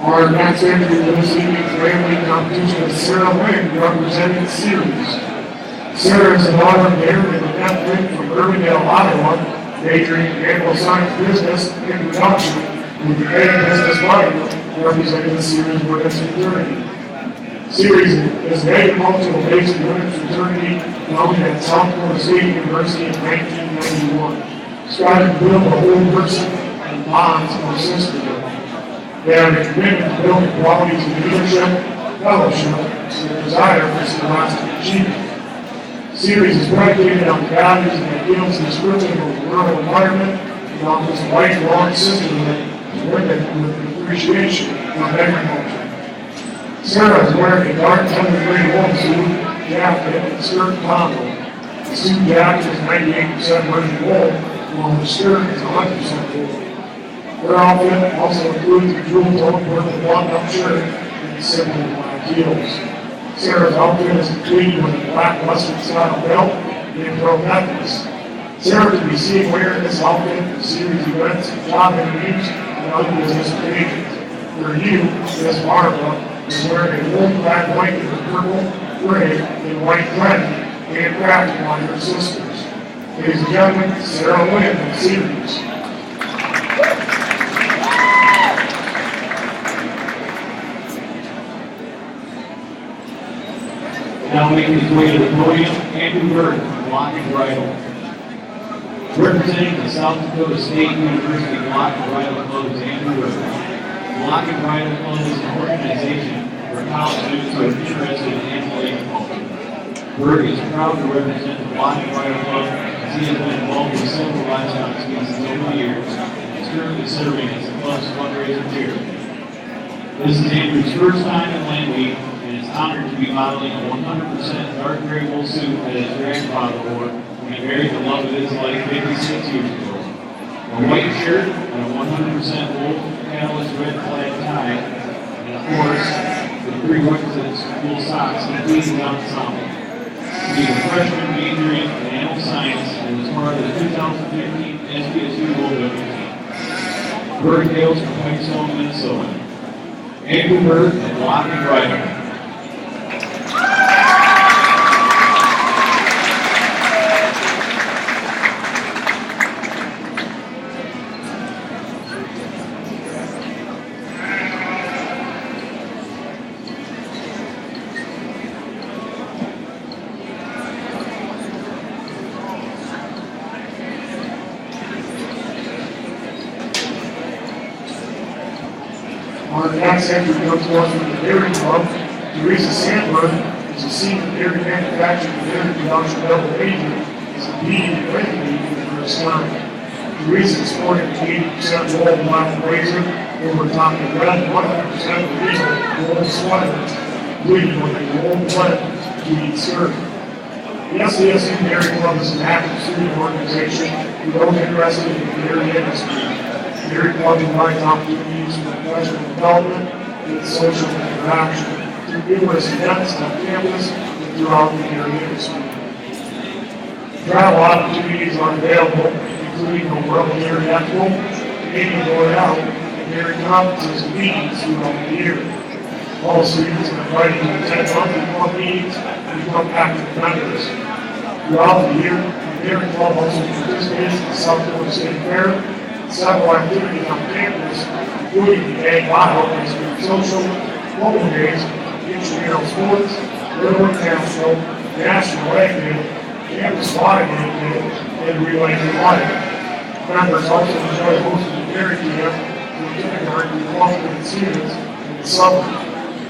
Our next entry this evening's rambling competition is Sarah Wynn, representing Series. Sarah is a daughter of Aaron and Annette Wynn from Urbandale, Iowa, majoring in animal science business and production with the ag business minor, representing the Series women's fraternity. Series is an agricultural-based women's fraternity founded at South Dakota State University in 1991, striving to build a whole person and bonds of sisterhood. They have a commitment to building qualities of leadership, fellowship, and a desire for scholastic achievement. Series is predicated on values and ideals descriptive of the rural environment and offers a lifelong sisterhood to women with appreciation for agriculture. Sarah is wearing a dark 10th grade wool suit, jacket, and skirt combo. The suit jacket is 98% merino wool, while the skirt is 100% wool. Their outfit also includes a jewel-toned purple button-up shirt and simple black heels. Sarah's outfit is complete with a black western-style belt and pearl necklace. Sarah can be seen wearing this outfit at series events, job interviews, and other business occasions. For you, Miss Barbara is wearing a wool black blanket with purple, gray, and white thread, handcrafted by her sisters. Ladies and gentlemen, Sarah Wynn of Series. Now making his way to the podium, Andrew Burton from Block and Bridle. Representing the South Dakota State University Block and Bridle Club is Andrew Burton. Block and Bridle Club is an organization for college students who are interested in animal agriculture. Burton is proud to represent the Block and Bridle Club as he has been involved with several livestock species over the years and is currently serving as the club's fundraiser chair. This is Andrew's first time in Land Week, and is honored to be modeling a 100% dark gray wool suit that his grandfather wore when he married the love of his life 56 years ago. A white shirt and a 100% wool catalyst red flag tie, and of course, the prerequisite wool socks completing the ensemble. He is a freshman majoring in animal science and was part of the 2015 SDSU wool building team. Bird hails from Pipestone, Minnesota. Andrew Bird and Block and Bridle. Our next entry comes to us from the Dairy Club. Teresa Sandberg is a senior dairy manufacturing and dairy production double major, is competing in red meat for the first time. Teresa is sporting an 80% wool black blazer over top of red 100% real wool sweater, bleeding with a wool blend tweed skirt. The SDSU Dairy Club is an active student organization for those interested in the dairy industry. Dairy Club provides opportunities for professional development and social interaction through numerous events on campus and throughout the dairy industry. Travel opportunities are available, including the World Dairy Expo, Canadian L'Oreal, and parent conferences and meetings throughout the year. All students are invited to attend monthly club meetings and become active members. Throughout the year, the parent club also participates in the South Dakota State Fair, several activities on campus, including the ag bio, social, local days, intramural sports, Little National, National Ag Day, Campus Wide Ag Day, and Relay to Life. Members also enjoy hosting the dairy camp for kindergarten and 12th grade students in the summer.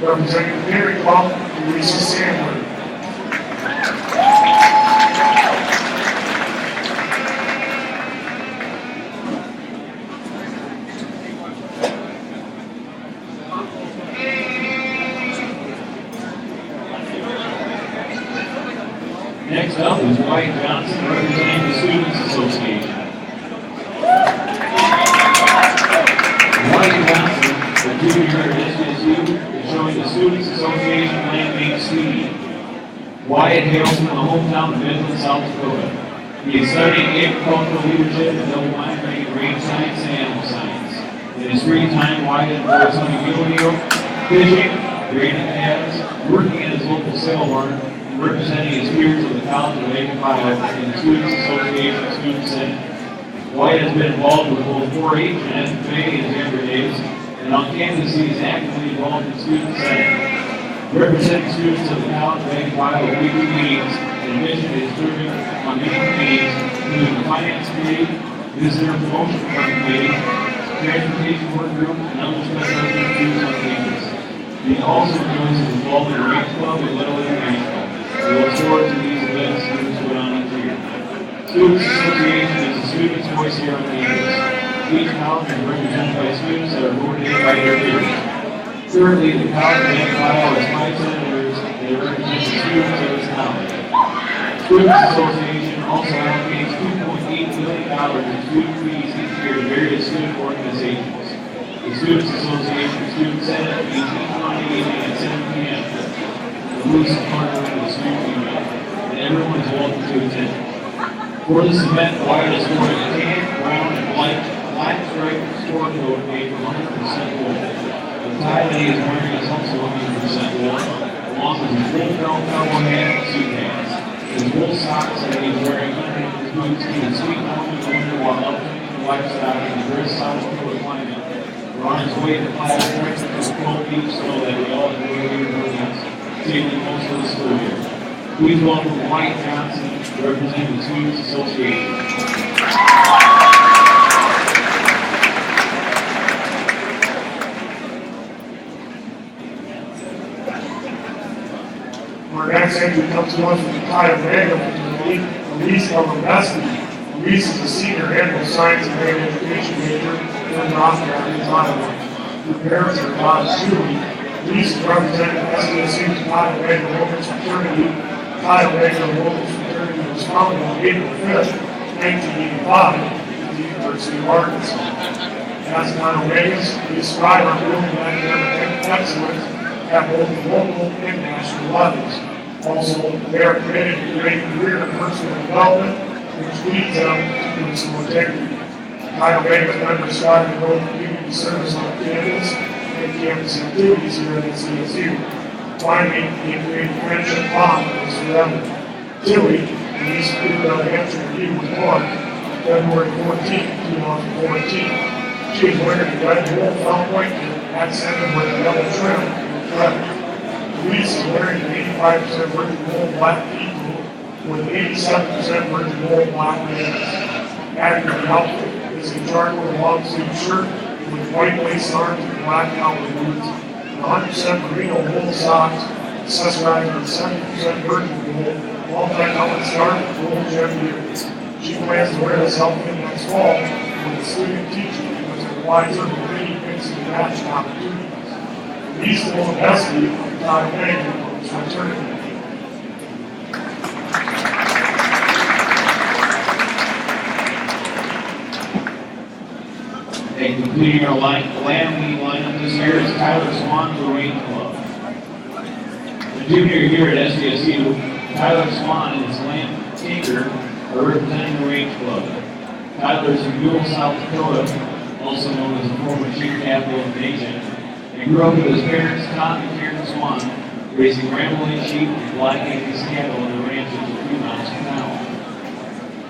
Representing the dairy club, Lisa Sandler. Next up is White Johnson representing the Students Association. White Johnson, a junior at SDSU, is showing the Students Association land main speed. Wyatt hails from the hometown of Midland, South Dakota. He is studying agricultural leadership and double minoring in grain science and animal science. In his free time, Wyatt enjoys hunting mule deer, fishing, grading calves, working at his local sale barn, representing his peers of the College of Ag and Bio and the Students Association Student Senate. White has been involved with both 4-H and FFA in his younger days, and on campus he is actively involved in Student Senate. Representing students of the College of Ag and Bio at weekly meetings, in addition to his serving on many committees, including the Finance Committee, Visitor Promotion Committee, Transportation Work Group, and other special duties on campus. He also enjoys his involvement in Range Club and Little League Range Club. We look forward to these events students put on each year. Students Association is a student's voice here on campus. Each college is represented by students that are voted in by their peers. Currently, the College of Ag Bio has 5 senators that represent the students of this college. Students Association also allocates $2.8 billion in student fees each year to various student organizations. The Students Association Student Senate meets each Monday evening at 7 p.m. The police partner with the student union, and everyone is welcome to attend. For this event, Wyatt is wearing a tan, brown, and black striped sport coat made from 100% wool. The tie that he is wearing is also 100% wool, along with his wool felt cowboy hat and suit pants. His wool socks that he is wearing underneath his boots keep his feet warm in the winter while updating the lifestyle in the brisk South Dakota climate. We're on his way to class strength to the cold beach snow that we all enjoy here in Burlington, taking most of the school year. Please welcome White Johnson, representing the Students Association. Our next entry comes to us from the Kyle Manual community, Elise Elmabesky. Elise is a senior animal science and ag education major in North Carolina, Iowa. Her parents are Bob and Julie. Elise is representing SDSU's Kyle Manual Women's Fraternity. Kyle Manual Women's Fraternity was founded on April 5th, 1985 at the University of Arkansas. As Kyle Vegas, they strive on building academic excellence at both the local and national levels. Also, they are committed to creating career and personal development, which leads them to personal integrity. Kyle Vegas members strive to grow community service on campus and campus activities here at SDSU. Finally, they create a friendship bond that is forever. Tilly, the East Creek, New Hampshire, he was born February 14, 2014. She is wearing a red wool felt blanket accented with a yellow trim. Louise is wearing an 85% virgin wool black equal with 87% virgin wool black pants. Adding to the outfit is a charcoal long sleeve shirt with white lace arms and black cowboy boots, 100% merino wool socks, accessorized with 70% virgin wool, multi-colored scarf with wool gem ears. She plans to wear this outfit next fall with a student teacher because it provides her with many mixing and matching opportunities. These will best be Kyle Manual is returning. And completing our land lead lineup this year is Tyler Swan for Range Club. The junior here at SDSU, Tyler Swan and his Lamb Tinker are representing the Range Club. Tyler is from Buell, South Dakota, also known as a former chief capitalist agent, and grew up with his parents, Tom and Karen Swan, raising rambling sheep and black Angus cattle in the ranches a few miles from town.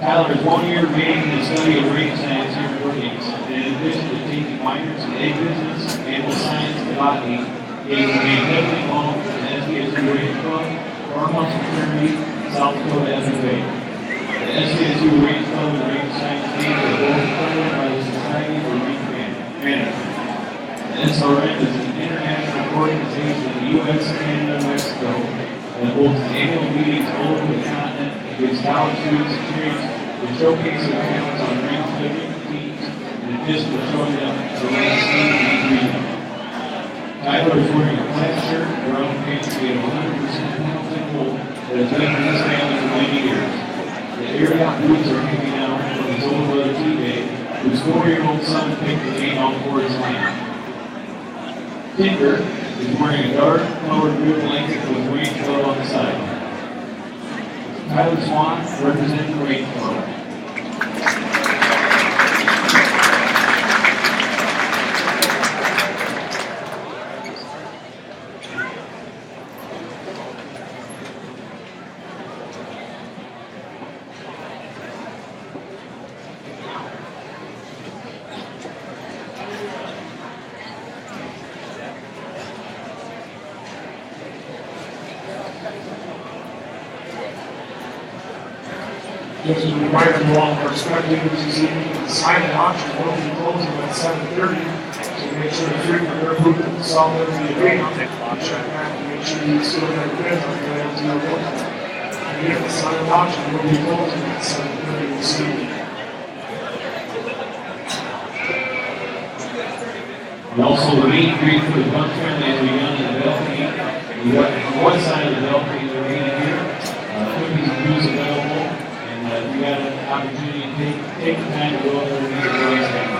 Tyler is 1 year remaining in the study of range science here in Brookings, and in addition to taking minors in egg business, animal science, and botany, he has remained heavily involved in the SDSU Range Club, Farmhouse Fraternity, South Dakota FFA. The SDSU Range Club and Range Science team are both funded by the Society for Range Management. The SRN is an international organization in the U.S., Canada, and Mexico that holds annual meetings all over the continent and gives college students a chance to showcase their talents on range living teams in addition to showing them the range team and region. Tyler is wearing a plaid shirt, brown pants made of 100% Pendleton wool that has been in his family for many years. The area boots are hanging out from his old brother T-Bay, whose 4-year-old son picked the game out for his land. Tinker is wearing a dark colored blue blanket with Range Club on the side. Tyler Swan representing the Range Club. Just a reminder to all of our spectators this evening, the silent auction will be closing at 7:30. So make sure to free their booth at the south end of the arena. Check back and make sure you still have bids on the items you're looking for. Again, the silent auction will be closing at 7:30 this evening. And also the meet and greet for the Bunch family has begun in the balcony. We got on one side of the balcony they're meeting here. Cookies and booze available. And we got an opportunity to take the time to go over there and meet the Bunch family.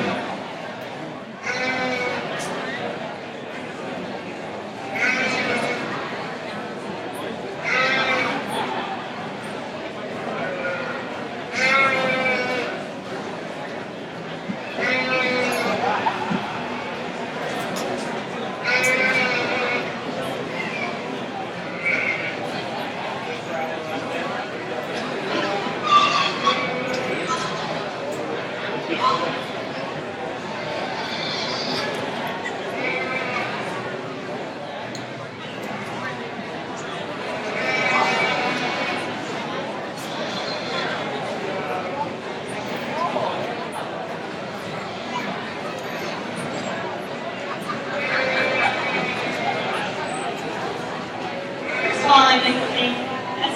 I'd like to thank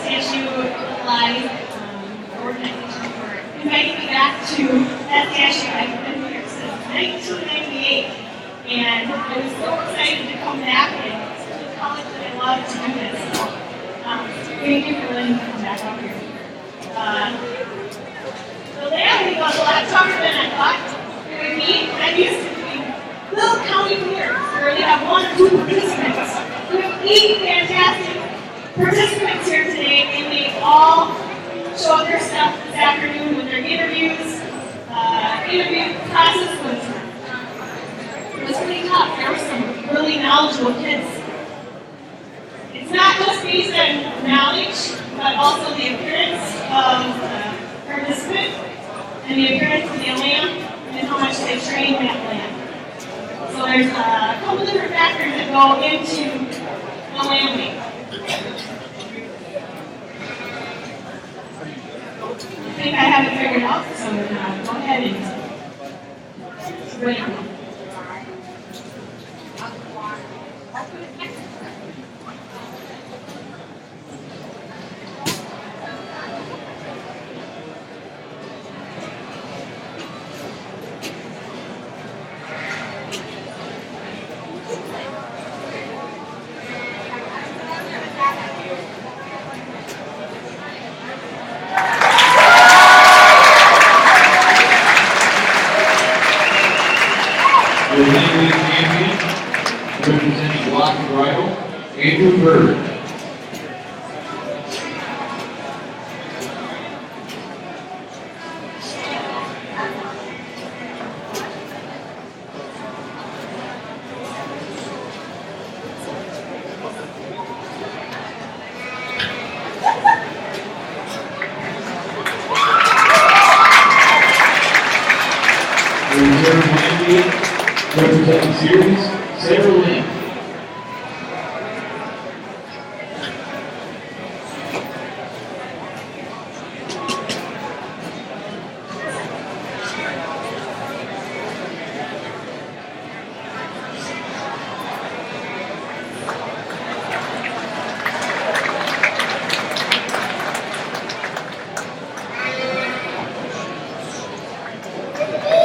SDSU Live organization for inviting me back to SDSU. I've been here since 1998, and I was so excited to come back and to the college that I love to do this. Thank you for letting me come back out here. The land was a lot tougher than I thought it would be. I'm used to doing little county fairs where they have 1 or 2 participants. We have 8 fantastic participants here today, and they all showed their stuff this afternoon with their interviews. Interview process was pretty tough. There were some really knowledgeable kids. It's not just based on knowledge, but also the appearance of the participant and the appearance of the land and how much they train that land. So there's a couple different factors that go into the landing. I think I have it figured out, so go ahead and ready. The heavyweight champion, representing Block and Bridle, Andrew Bird. Representing Series, Sarah Lynn.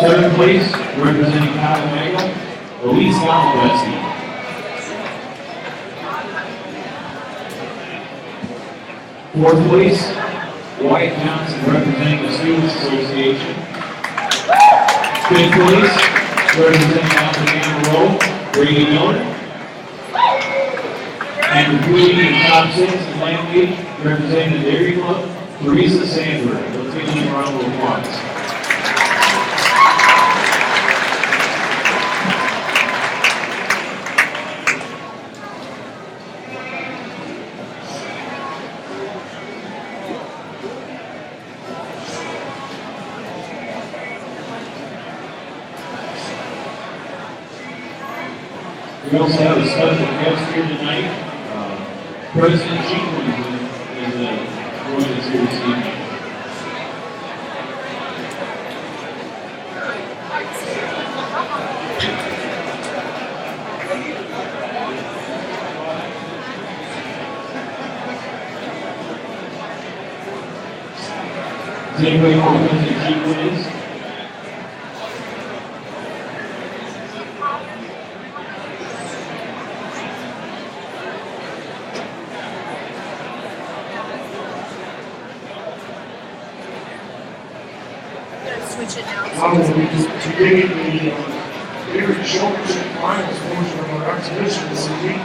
Third place, representing Calamega, Elise Goloveski. Fourth place, Wyatt Johnson, representing the Students Association. Fifth place, representing Alabama Row, Brady Miller. And concluding in top 6 in language, representing the Dairy Club, Teresa Sandberg. Let's give them a round of applause. We also have a special guest here tonight. President Cheekman is joining us here this evening. Does anybody know who President Cheekman is? Switch it now. Today, the Dairy Showmanship Finals portion of our exhibition this evening